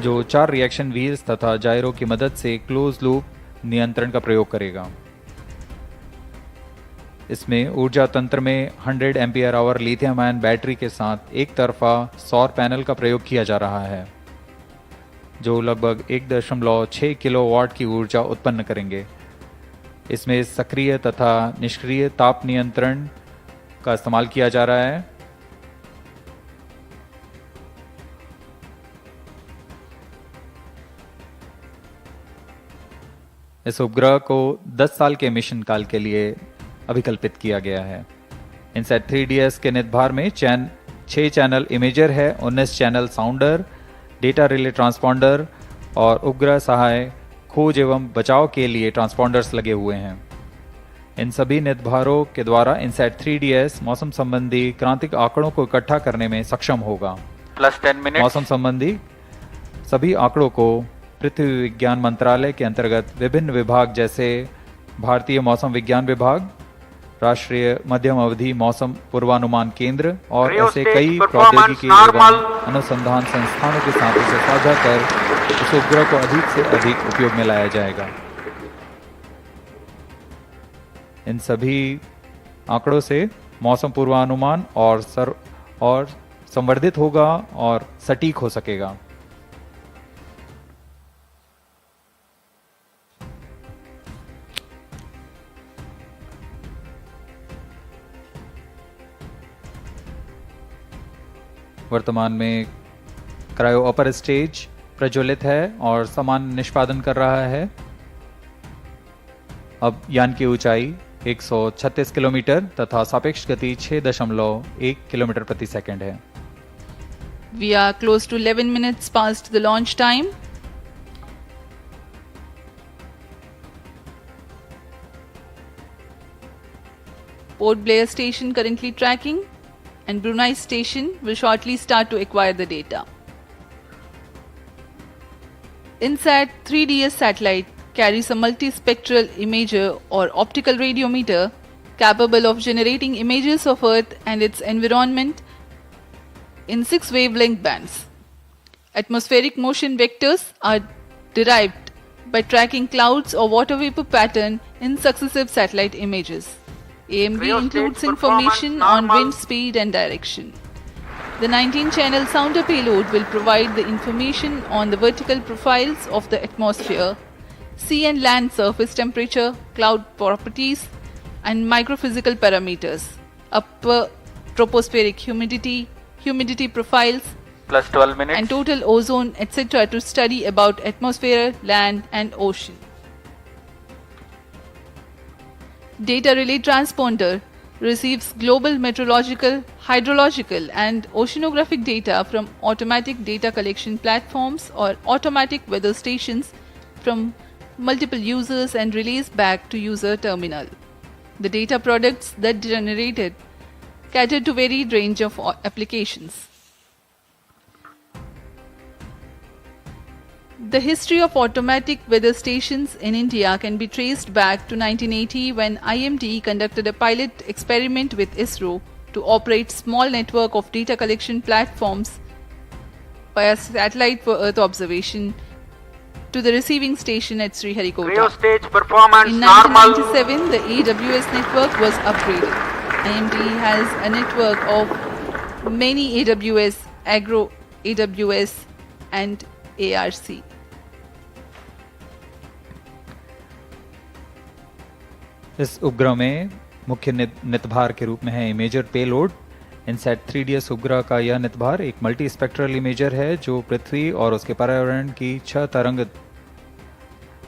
जो 4 रिएक्शन व्हील्स तथा जायरो की मदद से क्लोज लूप नियंत्रण का प्रयोग करेगा। इसमें ऊर्जा तंत्र में 100 ampere hour lithium ion battery के साथ एक तरफा सौर पैनल का प्रयोग किया जा रहा है, जो लगभग 1.6 किलोवाट की ऊर्जा उत्पन्न करेंगे। इसमें सक्रिय तथा निष्क्रिय ताप नियंत्रण का इस्तेमाल किया जा रहा है। इस उपग्रह को 10 साल के मिशन काल के लिए अभिकल्पित किया गया है। इनसैट 3DS के निदभार में 6 चैनल इमेजर है, 19 चैनल साउंडर, डेटा रिले ट्रांसपॉन्डर और उपग्रह सहाय खोज एवं बचाव के लिए ट्रांसपॉन्डर्स लगे हुए हैं। इन सभी निदभारों के द्वारा इनसैट 3DS मौसम संबंधी क्रांतिक आंकड़ों को इकट्ठा करने में सक्षम होगा। +10 minutes. मौसम संबंधी सभी आंकड़ों को पृथ्वी विज्ञान मंत्रालय के अंतर्गत विभिन्न विभाग जैसे भारतीय मौसम विज्ञान विभाग, राष्ट्रीय मध्यम अवधि मौसम पूर्वानुमान केंद्र और ऐसे कई प्रौद्योगिकी एवं अनुसंधान संस्थानों के साथ इसे साझा कर इस उपग्रह को अधिक से अधिक उपयोग में लाया जाएगा। इन सभी आंकड़ों से मौसम पूर्वानुमान और संवर्धित होगा और सटीक हो सकेगा। वर्तमान में क्रायो अपर स्टेज प्रज्वलित है और समान निष्पादन कर रहा है। अब यान की ऊंचाई 136 किलोमीटर तथा सापेक्ष गति 6.1 किलोमीटर प्रति सेकंड है। We are close to 11 minutes past the launch time. Port Blair station currently tracking, and Brunei station will shortly start to acquire the data. INSAT 3DS satellite carries a multispectral imager or optical radiometer capable of generating images of Earth and its environment in 6 wavelength bands. Atmospheric motion vectors are derived by tracking clouds or water vapor pattern in successive satellite images. AMV includes information on wind speed and direction. The 19-channel sounder payload will provide the information on the vertical profiles of the atmosphere, sea and land surface temperature, cloud properties, and microphysical parameters, upper tropospheric humidity, humidity profiles, plus 12 minutes, and total ozone, etc. to study about atmosphere, land, and ocean. Data relay transponder receives global meteorological, hydrological, and oceanographic data from automatic data collection platforms or automatic weather stations from multiple users and relays back to user terminal. The data products that generated cater to varied range of applications. The history of automatic weather stations in India can be traced back to 1980 when IMD conducted a pilot experiment with ISRO to operate small network of data collection platforms via satellite for Earth observation to the receiving station at Sriharikota. Stage performance in 1997, the AWS network was upgraded. IMD has a network of many AWS, Agro AWS, and ARC. इस उपग्रह में मुख्य नितभार के रूप में है imager payload. INSAT 3DS उपग्रह का यह नितभार एक मल्टी स्पेक्ट्रल इमेजर है जो पृथ्वी और उसके पर्यावरण की 6 तरंग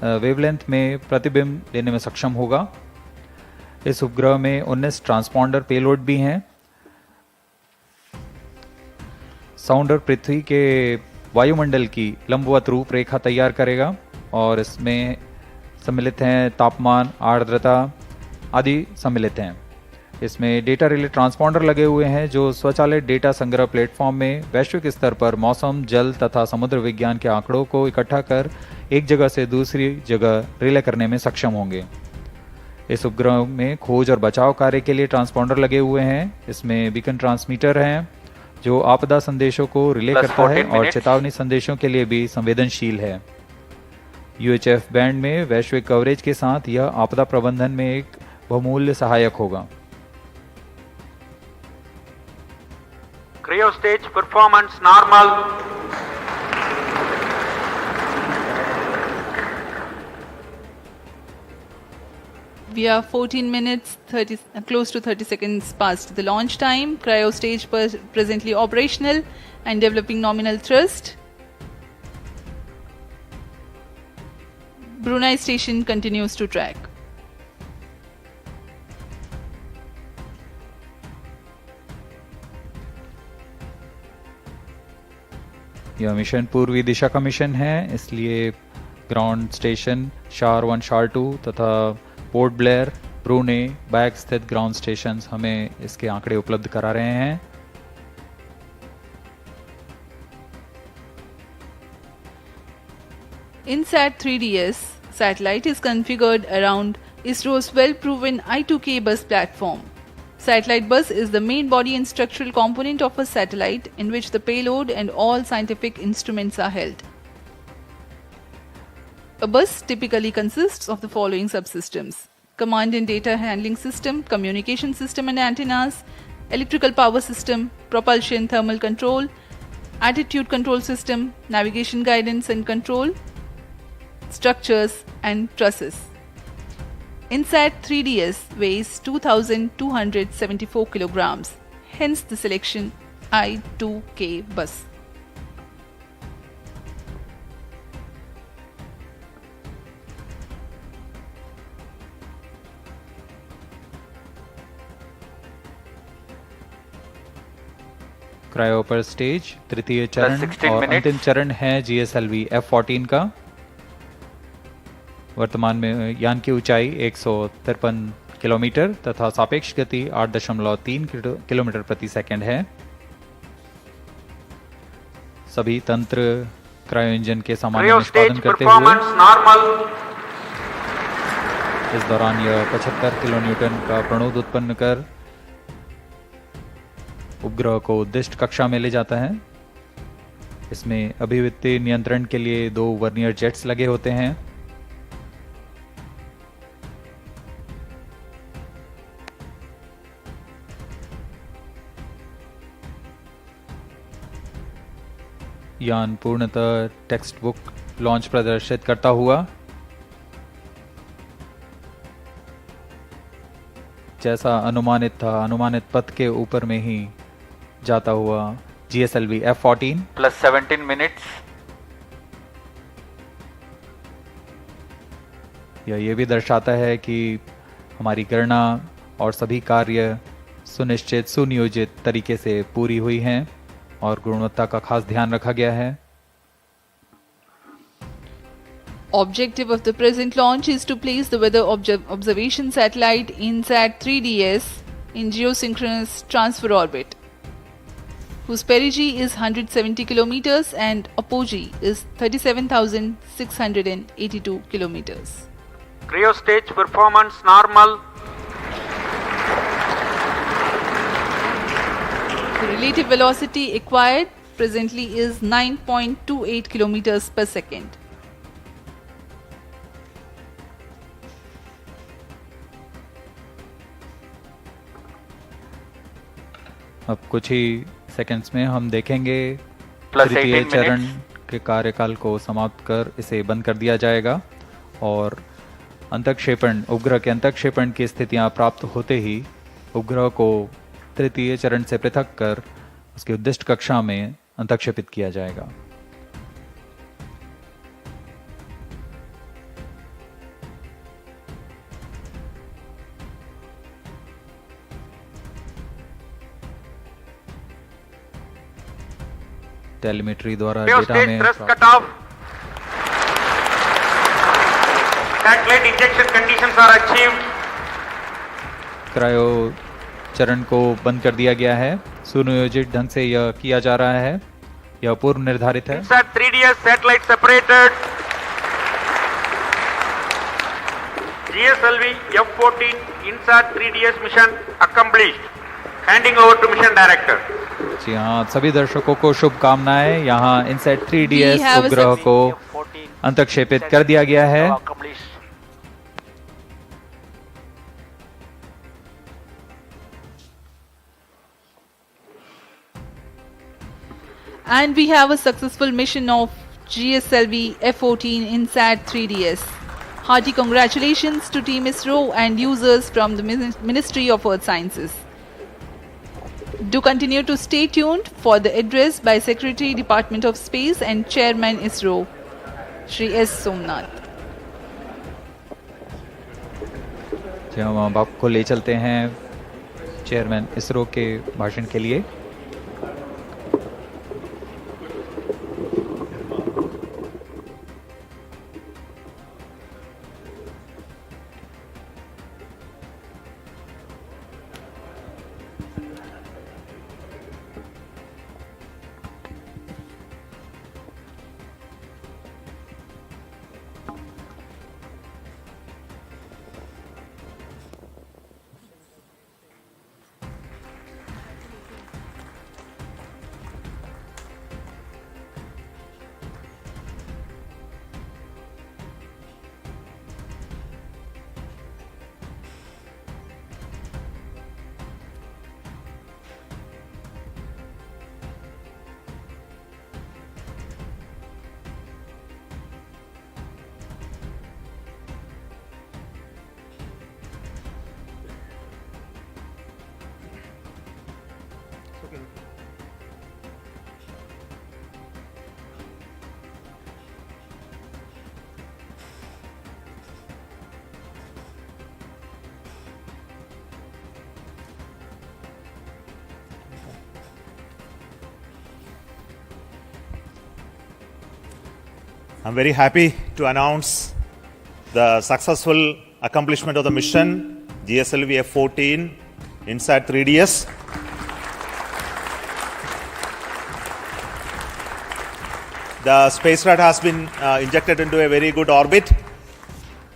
वेवलेंथ में प्रतिबिंब लेने में सक्षम होगा। इस उपग्रह में 19 ट्रांसपॉन्डर पेलोड भी हैं। साउंडर पृथ्वी के वायुमंडल की लंबवत रूपरेखा तैयार करेगा और इसमें सम्मिलित हैं तापमान, आर्द्रता आदि सम्मिलित हैं। इसमें डेटा रिले ट्रांसपॉन्डर लगे हुए हैं जो स्वचालित डेटा संग्रह प्लेटफॉर्म में वैश्विक स्तर पर मौसम, जल तथा समुद्र विज्ञान के आंकड़ों को इकट्ठा कर एक जगह से दूसरी जगह रिले करने में सक्षम होंगे। इस उपग्रह में खोज और बचाव कार्य के लिए ट्रांसपॉन्डर लगे हुए हैं। इसमें बीकन ट्रांसमीटर हैं जो आपदा संदेशों को रिले करता है और चेतावनी संदेशों के लिए भी संवेदनशील है। UHF बैंड में वैश्विक कवरेज के साथ यह आपदा प्रबंधन में एक बहुमूल्य सहायक होगा। Cryo stage performance normal. We are 14 minutes, close to 30 seconds past the launch time. Cryo stage presently operational and developing nominal thrust. Brunei station continues to track. यह मिशन पूर्वी दिशा का मिशन है, इसलिए ग्राउंड स्टेशन SHAR 1, SHAR 2 तथा port Blair, ब्रूने, bag स्थित ground stations हमें इसके आंकड़े उपलब्ध करा रहे हैं। INSAT 3DS satellite is configured around ISRO's well-proven I2K bus platform. Satellite bus is the main body and structural component of a satellite in which the payload and all scientific instruments are held. A bus typically consists of the following subsystems: command and data handling system, communication system and antennas, electrical power system, propulsion, thermal control, attitude control system, navigation guidance and control, structures and trusses. INSAT 3DS weighs 2,274 kilograms, hence the selection I2K bus. Cryo पर stage तृतीय चरण 16 और minutes. अंतिम चरण है GSLV-F14 का। वर्तमान में यान की ऊंचाई 153 किलोमीटर तथा सापेक्ष गति 8.3 किलोमीटर प्रति सेकंड है। सभी तंत्र क्रायो इंजन के सामान्य निष्पादन करते हुए इस दौरान यह 75 किलोन्यूटन का प्रणोद उत्पन्न कर उपग्रह को उद्दिष्ट कक्षा में ले जाता है। इसमें अभिवृत्ति नियंत्रण के लिए 2 वर्नियर जेट्स लगे होते हैं। यान पूर्णतः टेक्स्ट बुक लॉन्च प्रदर्शित करता हुआ जैसा अनुमानित था, अनुमानित पथ के ऊपर में ही जाता हुआ GSLV-F14 plus 17 minutes. यह ये भी दर्शाता है कि हमारी गणना और सभी कार्य सुनिश्चित सुनियोजित तरीके से पूरी हुई हैं और गुणवत्ता का खास ध्यान रखा गया है। Objective of the present launch is to place the weather observation satellite INSAT 3DS in geosynchronous transfer orbit, whose perigee is 170 kilometers and apogee is 37,682 kilometers. Cryo stage performance normal. The relative velocity acquired presently is 9.28 kilometers per second. अब कुछ ही seconds में हम देखेंगे Plus तृतीय 18 चरण minutes. के कार्यकाल को समाप्त कर इसे बंद कर दिया जाएगा और अंतःक्षेपण उपग्रह के अंतःक्षेपण की स्थितियां प्राप्त होते ही उपग्रह को तृतीय चरण से पृथक कर उसकी उद्दिष्ट कक्षा में अंतःक्षेपित किया जाएगा। टेलीमेट्री द्वारा Cryo डेटा stage में thrust cutoff. Satellite injection conditions are achieved. Cryo चरण को बंद कर दिया गया है। सुनियोजित ढंग से यह किया जा रहा है, यह पूर्व निर्धारित है। INSAT 3DS satellite separated. GSLV-F14 INSAT 3DS mission accomplished. Handing over to mission director. जी हाँ, सभी दर्शकों को शुभकामनाएं। यहाँ INSAT 3DS उपग्रह को अंतःक्षेपित कर दिया गया है। And we have a successful mission of GSLV-F14 INSAT 3DS. Hearty congratulations to Team ISRO and users from the Ministry of Earth Sciences. Do continue to stay tuned for the address by Secretary Department of Space and Chairman ISRO, Shri S. Somnath. जी हम अब आपको ले चलते हैं chairman ISRO के भाषण के लिए। I'm very happy to announce the successful accomplishment of the mission GSLV-F14 INSAT 3DS. The spacecraft has been injected into a very good orbit.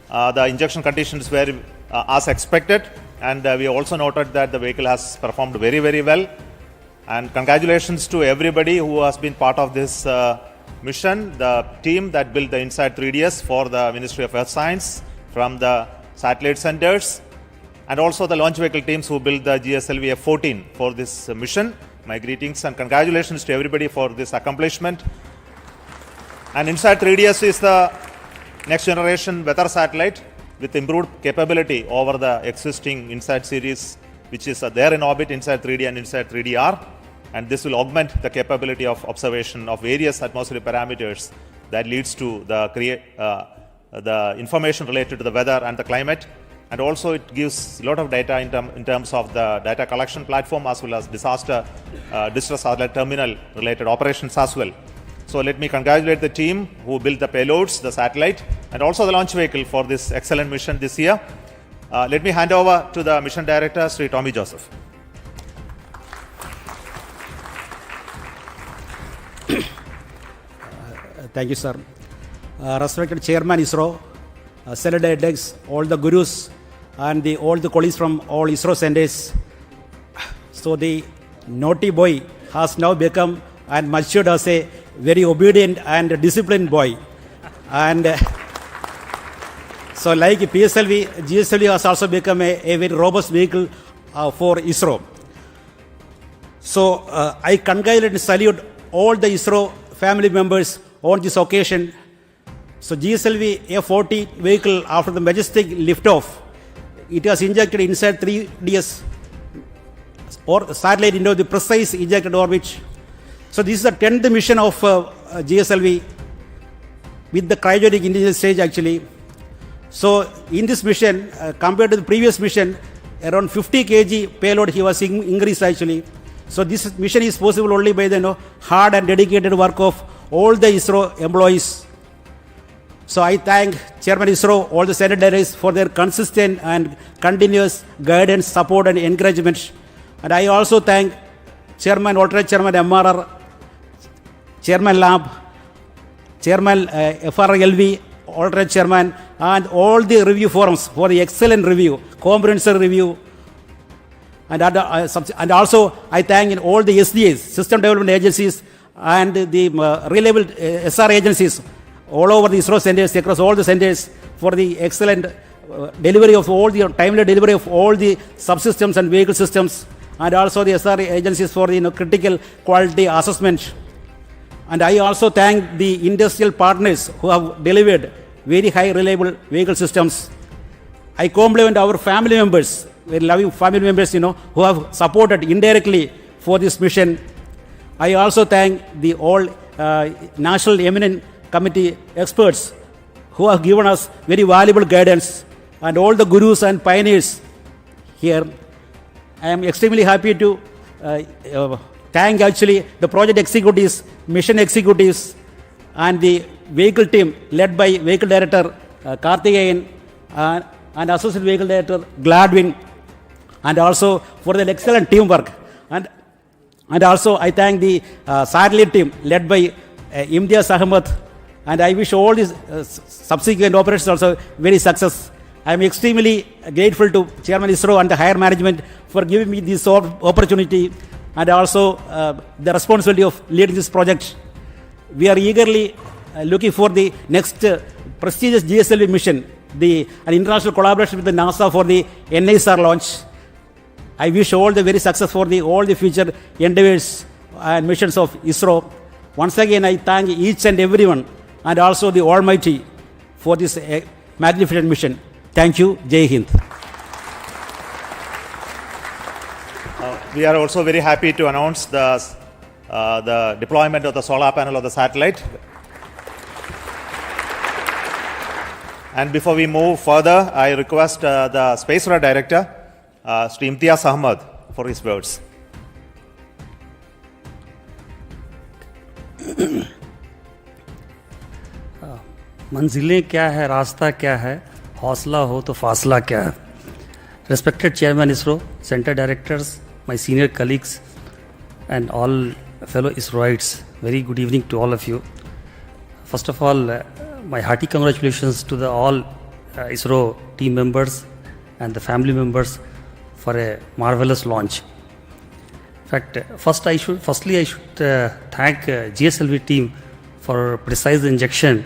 The injection conditions were as expected, and we also noted that the vehicle has performed very, very well. And congratulations to everybody who has been part of this mission, the team that built the INSAT 3DS for the Ministry of Earth Science from the satellite centers, and also the launch vehicle teams who built the GSLV-F14 for this mission. My greetings and congratulations to everybody for this accomplishment. And INSAT 3DS is the next generation weather satellite with improved capability over the existing INSAT series, which is there in orbit, INSAT 3D and INSAT 3DR. And this will augment the capability of observation of various atmospheric parameters that leads to the information related to the weather and the climate. And also it gives a lot of data in terms of the data collection platform, as well as distress alert terminal related operations as well. So let me congratulate the team who built the payloads, the satellite, and also the launch vehicle for this excellent mission this year. Let me hand over to the mission director, Sri Tommy Joseph. Thank you, sir. Respected Chairman ISRO, Senate Dex, all the gurus, and all the colleagues from all ISRO centers. So the naughty boy has now become and matured as a very obedient and disciplined boy. And so like PSLV, GSLV has also become a very robust vehicle for ISRO. So I congratulate and salute all the ISRO family members on this occasion. So GSLV-F14 vehicle, after the majestic liftoff, it has injected INSAT 3DS or satellite into the precise ejected orbit. So this is the 10th mission of GSLV with the cryogenic intelligence stage actually. So in this mission, compared to the previous mission, around 50 kg payload he was increased actually. So this mission is possible only by the hard and dedicated work of all the ISRO employees. So I thank Chairman ISRO, all the senators for their consistent and continuous guidance, support and encouragement. And I also thank Chairman, alternate Chairman MRR, Chairman Lab, Chairman FRLV, alternate Chairman, and all the review forums for the excellent review, comprehensive review. And also I thank all the SDAs, System Development Agencies, and the reliable SR agencies all over the ISRO centers, across all the centers, for the excellent delivery of all the timely delivery of all the subsystems and vehicle systems, and also the SR agencies for the critical quality assessment. And I also thank the industrial partners who have delivered very high reliable vehicle systems. I compliment our family members, very loving family members, who have supported indirectly for this mission. I also thank the all National Eminent Committee experts who have given us very valuable guidance, and all the gurus and pioneers here. I am extremely happy to thank actually the project executives, mission executives, and the vehicle team led by Vehicle Director Karthikeyan and Associate Vehicle Director Gladwin, and also for the excellent teamwork. And also I thank the satellite team led by Imtiaz Ahmed, and I wish all these subsequent operations also very success. I am extremely grateful to Chairman ISRO and the higher management for giving me this opportunity, and also the responsibility of leading this project. We are eagerly looking for the next prestigious GSLV mission, an international collaboration with the NASA for the NISR launch. I wish all the very success for all the future endeavors and missions of ISRO. Once again, I thank each and everyone, and also the Almighty, for this magnificent mission. Thank you. Jai Hind. We are also very happy to announce the deployment of the solar panel of the satellite. And before we move further, I request the Spacecraft Director, Sri Imtiaz Ahmed, for his words. मंजिलें क्या है, रास्ता क्या है, हौसला हो तो फासला क्या है. Respected Chairman ISRO, Center Directors, my senior colleagues, and all fellow ISROites, very good evening to all of you. First of all, my hearty congratulations to all ISRO team members and the family members for a marvelous launch. In fact, firstly I should thank GSLV team for precise injection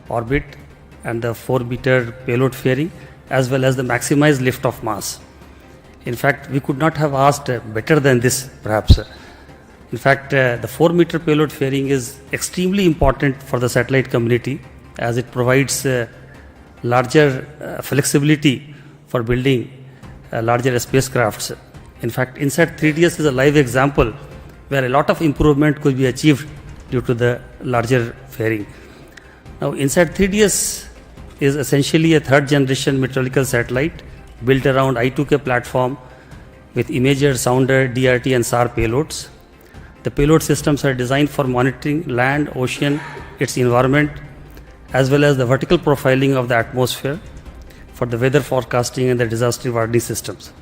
orbit and the 4-meter payload fairing, as well as the maximized lift of mass. In fact, we could not have asked better than this, perhaps. In fact, the 4-meter payload fairing is extremely important for the satellite community, as it provides larger flexibility for building larger spacecrafts. In fact, INSAT 3DS is a live example where a lot of improvement could be achieved due to the larger fairing. Now, INSAT 3DS is essentially a third-generation meteorological satellite built around I2K platform with imager, sounder, DRT and SHAR payloads. The payload systems are designed for monitoring land, ocean, its environment, as well as the vertical profiling of the atmosphere for the weather forecasting and the disaster warning systems.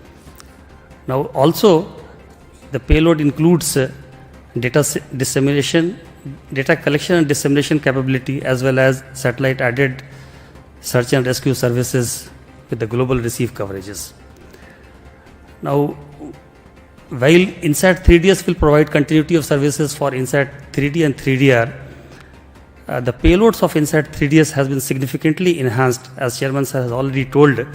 Now, also, the payload includes data collection and dissemination capability, as well as satellite-added search and rescue services with the global receive coverages. Now, while INSAT 3DS will provide continuity of services for INSAT 3D and 3DR, the payloads of INSAT 3DS has been significantly enhanced, as Chairman Sir has already told,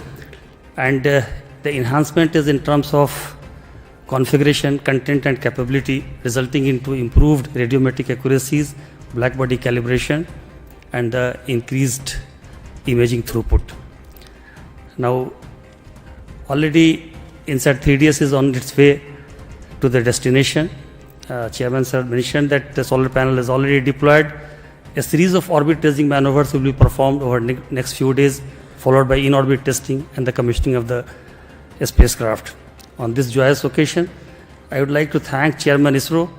and the enhancement is in terms of configuration, content and capability, resulting into improved radiometric accuracies, blackbody calibration, and the increased imaging throughput. Now, already INSAT 3DS is on its way to the destination. Chairman Sir mentioned that the solar panel is already deployed. A series of orbit tracing maneuvers will be performed over next few days, followed by in-orbit testing and the commissioning of the spacecraft. On this joyous occasion, I would like to thank Chairman ISRO,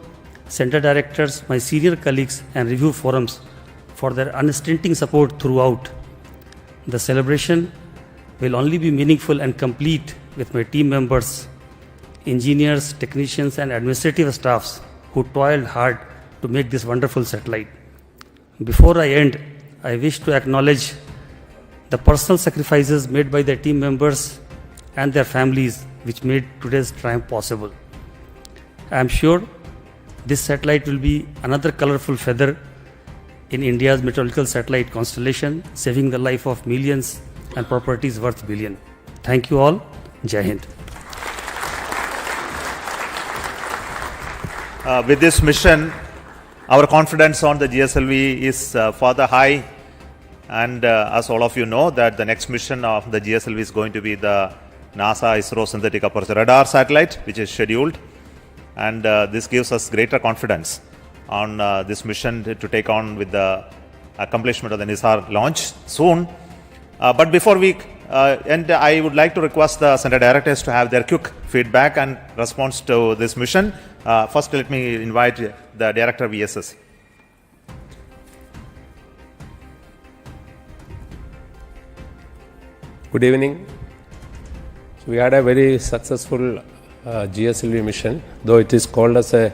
Center Directors, my senior colleagues and review forums for their unstinting support throughout. The celebration will only be meaningful and complete with my team members, engineers, technicians and administrative staffs who toiled hard to make this wonderful satellite. Before I end, I wish to acknowledge the personal sacrifices made by the team members and their families which made today's triumph possible. I am sure this satellite will be another colorful feather in India's meteorological satellite constellation, saving the life of millions and properties worth billion. Thank you all. Jai Hind. With this mission, our confidence on the GSLV is further high, and as all of you know, that the next mission of the GSLV is going to be the NASA ISRO synthetic aperture radar satellite, which is scheduled, and this gives us greater confidence on this mission to take on with the accomplishment of the NISAR launch soon. But before we end, I would like to request the Center Directors to have their quick feedback and response to this mission. First, let me invite the Director of SDSC. Good evening. We had a very successful GSLV mission, though it is called as a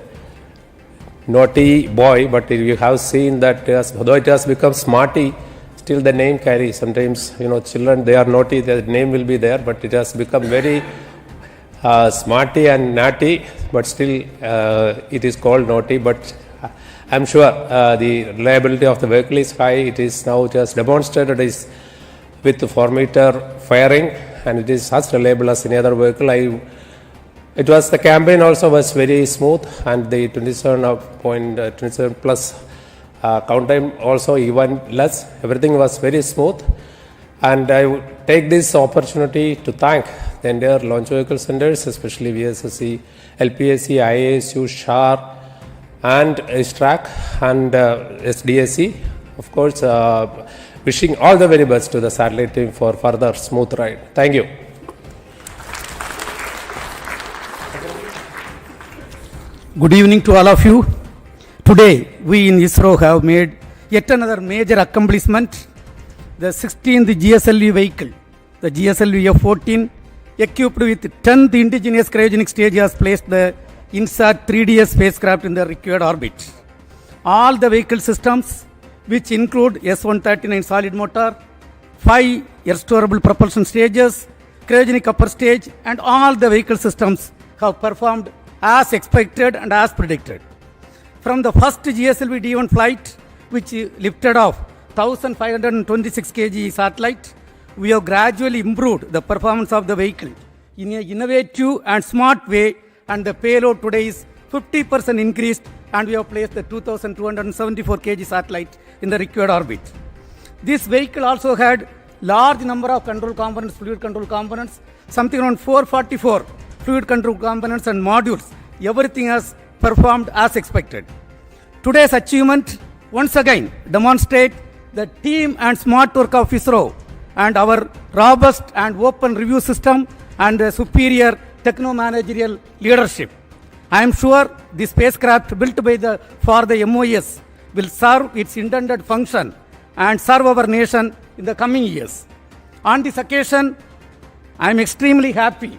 naughty boy, but you have seen that though it has become smarty, still the name carries. Sometimes, children, they are naughty, the name will be there, but it has become very smarty and naughty, but still it is called naughty. But I'm sure the reliability of the vehicle is high. It is now just demonstrated is with the 4-meter firing, and it is as reliable as any other vehicle. The campaign also was very smooth, and the 27 plus count time also even less. Everything was very smooth, and I would take this opportunity to thank the entire launch vehicle centers, especially VSSC, LPSC, IASU, SHAR, and STRAC, and SDSC. Of course, wishing all the very best to the satellite team for further smooth ride. Thank you. Good evening to all of you. Today, we in ISRO have made yet another major accomplishment the 16th GSLV vehicle, the GSLV-F14, equipped with 10th indigenous cryogenic stage, has placed the INSAT 3DS spacecraft in the required orbit. All the vehicle systems, which include S-139 solid motor, 5 air-storable propulsion stages, cryogenic upper stage, and all the vehicle systems have performed as expected and as predicted. From the first GSLV D1 flight, which lifted off 1526 kg satellite, we have gradually improved the performance of the vehicle in an innovative and smart way, and the payload today is 50% increased, and we have placed the 2274 kg satellite in the required orbit. This vehicle also had large number of control components, fluid control components, something around 444 fluid control components and modules. Everything has performed as expected. Today's achievement once again demonstrate the team and smart work of ISRO and our robust and open review system and the superior techno-managerial leadership. I am sure the spacecraft built for the MOS will serve its intended function and serve our nation in the coming years. On this occasion, I am extremely happy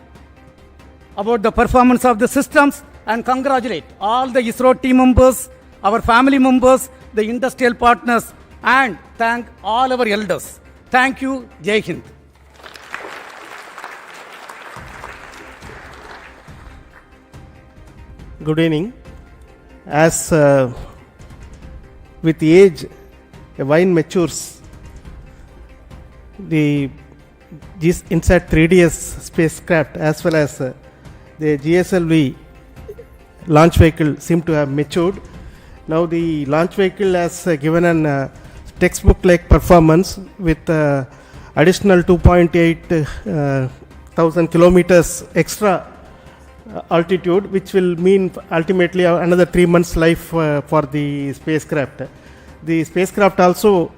about the performance of the systems and congratulate all the ISRO team members, our family members, the industrial partners, and thank all our elders. Thank you. Jai Hind. Good evening. As with age, a wine matures. The INSAT 3DS spacecraft as well as the GSLV launch vehicle seem to have matured. Now the launch vehicle has given an textbook-like performance with additional 2.8 thousand kilometers extra altitude, which will mean ultimately another 3 months life for the spacecraft. The spacecraft also,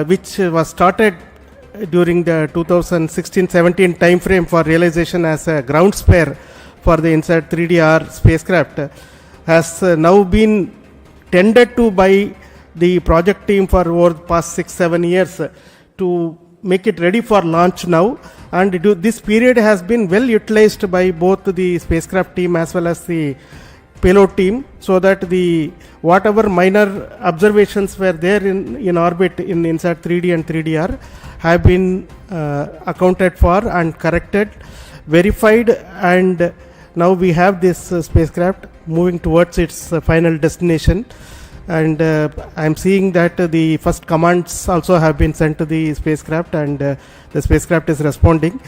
which was started during the 2016-17 time frame for realization as a ground spare for the INSAT 3DR spacecraft, has now been tended to by the project team for over the past 6-7 years to make it ready for launch now, and this period has been well utilized by both the spacecraft team as well as the payload team, so that the whatever minor observations were there in orbit in INSAT 3D and 3DR have been accounted for and corrected, verified, and now we have this spacecraft moving towards its final destination. And I am seeing that the first commands also have been sent to the spacecraft, and the spacecraft is responding.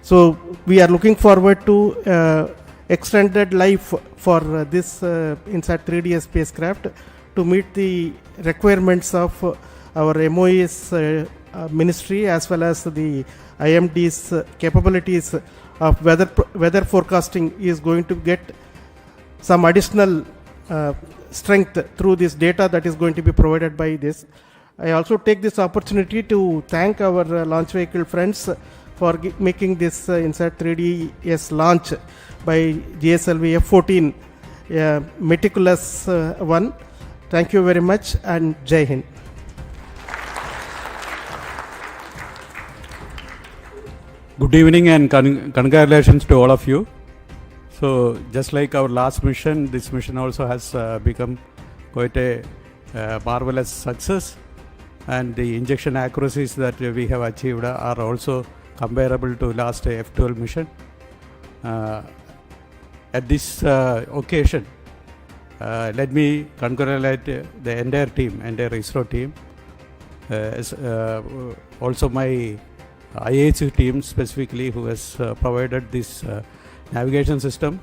So we are looking forward to extended life for this INSAT 3DS spacecraft to meet the requirements of our MOE's ministry as well as the IMD's capabilities of weather forecasting is going to get some additional strength through this data that is going to be provided by this. I also take this opportunity to thank our launch vehicle friends for making this INSAT 3DS launch by GSLV-F14 a meticulous one. Thank you very much, and Jai Hind. Good evening and congratulations to all of you. So just like our last mission, this mission also has become quite a marvelous success, and the injection accuracies that we have achieved are also comparable to last F12 mission. At this occasion, let me congratulate the entire team, entire ISRO team, also my IAC team specifically, who has provided this navigation system,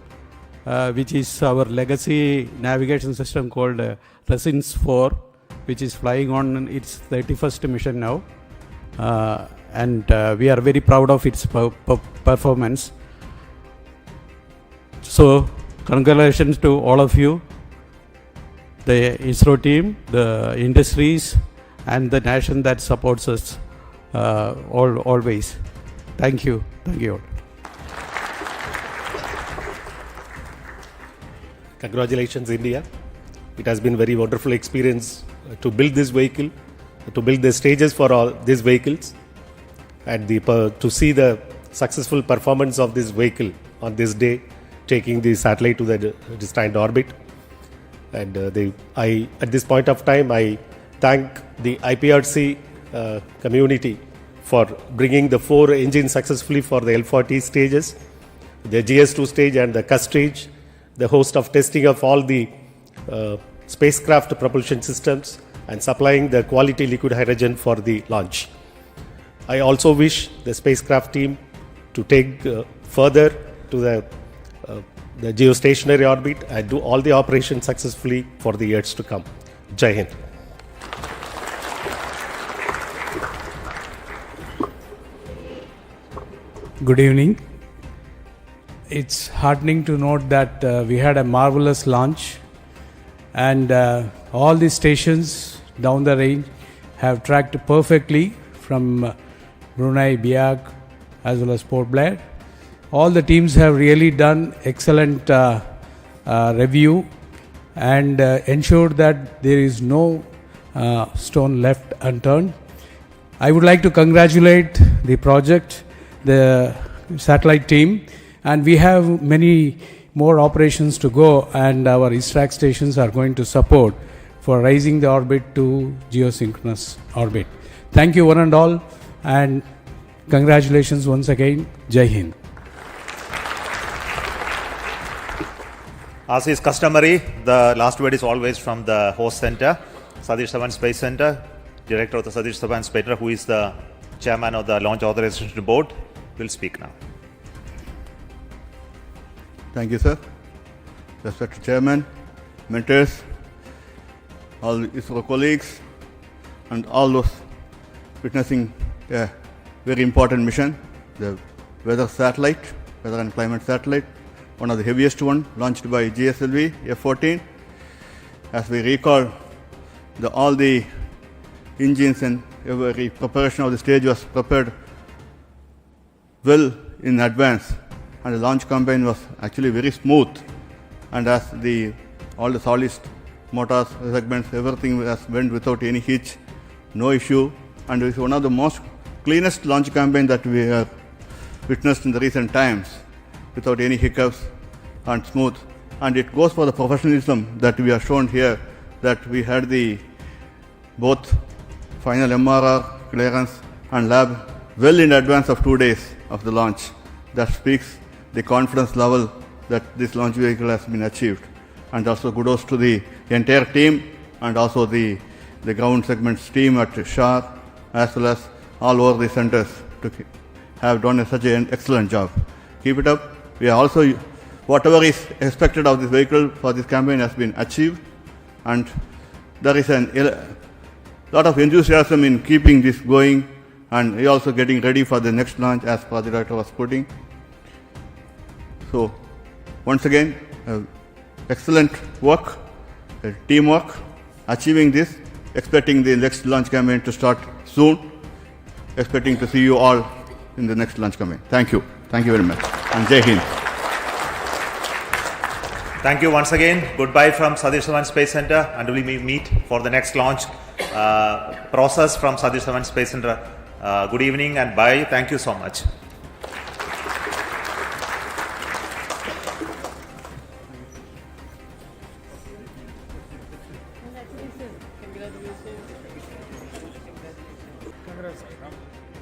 which is our legacy navigation system called Resins 4, which is flying on its 31st mission now, and we are very proud of its performance. So congratulations to all of you, the ISRO team, the industries, and the nation that supports us always. Thank you. Thank you all. Congratulations, India. It has been a very wonderful experience to build this vehicle to build the stages for all these vehicles and to see the successful performance of this vehicle on this day, taking the satellite to the destined orbit. And at this point of time, I thank the IPRC community for bringing the 4 engines successfully for the L40 stages, the GS2 stage and the CUS stage, the host of testing of all the spacecraft propulsion systems and supplying the quality liquid hydrogen for the launch. I also wish the spacecraft team to take further to the geostationary orbit and do all the operations successfully for the years to come. Jai Hind. Good evening. It's heartening to note that we had a marvelous launch, and all the stations down the range have tracked perfectly from Brunei, Biak, as well as Port Blair. All the teams have really done excellent review and ensured that there is no stone left unturned. I would like to congratulate the project, the satellite team, and we have many more operations to go, and our ISTRAC stations are going to support for raising the orbit to geosynchronous orbit. Thank you one and all, and congratulations once again. Jai Hind. As is customary, the last word is always from the host center, Satish Dhawan Space Center, Director of the Satish Dhawan Space Center, who is the Chairman of the Launch Authorization Board, will speak now. Thank you, sir. Respected Chairman, mentors, all ISRO colleagues, and all those witnessing a very important mission, the weather and climate satellite, one of the heaviest one, launched by GSLV-F14. As we recall, all the engines and every preparation of the stage was prepared well in advance, and the launch campaign was actually very smooth. And as all the solid motors, segments, everything went without any hitch, no issue, and it's one of the most cleanest launch campaign that we have witnessed in the recent times, without any hiccups and smooth. And it goes for the professionalism that we have shown here, that we had both final MRR, clearance and lab well in advance of 2 days of the launch. That speaks the confidence level that this launch vehicle has been achieved. And also kudos to the entire team and also the ground segments team at SHAR, as well as all over the centers to have done such an excellent job. Keep it up. We are also, whatever is expected of this vehicle for this campaign has been achieved, and there is a lot of enthusiasm in keeping this going, and we are also getting ready for the next launch, as Project Director was putting. So, once again, excellent work, teamwork, achieving this, expecting the next launch campaign to start soon, expecting to see you all in the next launch campaign. Thank you. Thank you very much. And Jai Hind. Thank you once again. Goodbye from Satish Dhawan Space Center, and we will meet for the next launch process from Satish Dhawan Space Center. Good evening and bye. Thank you so much. Congratulations.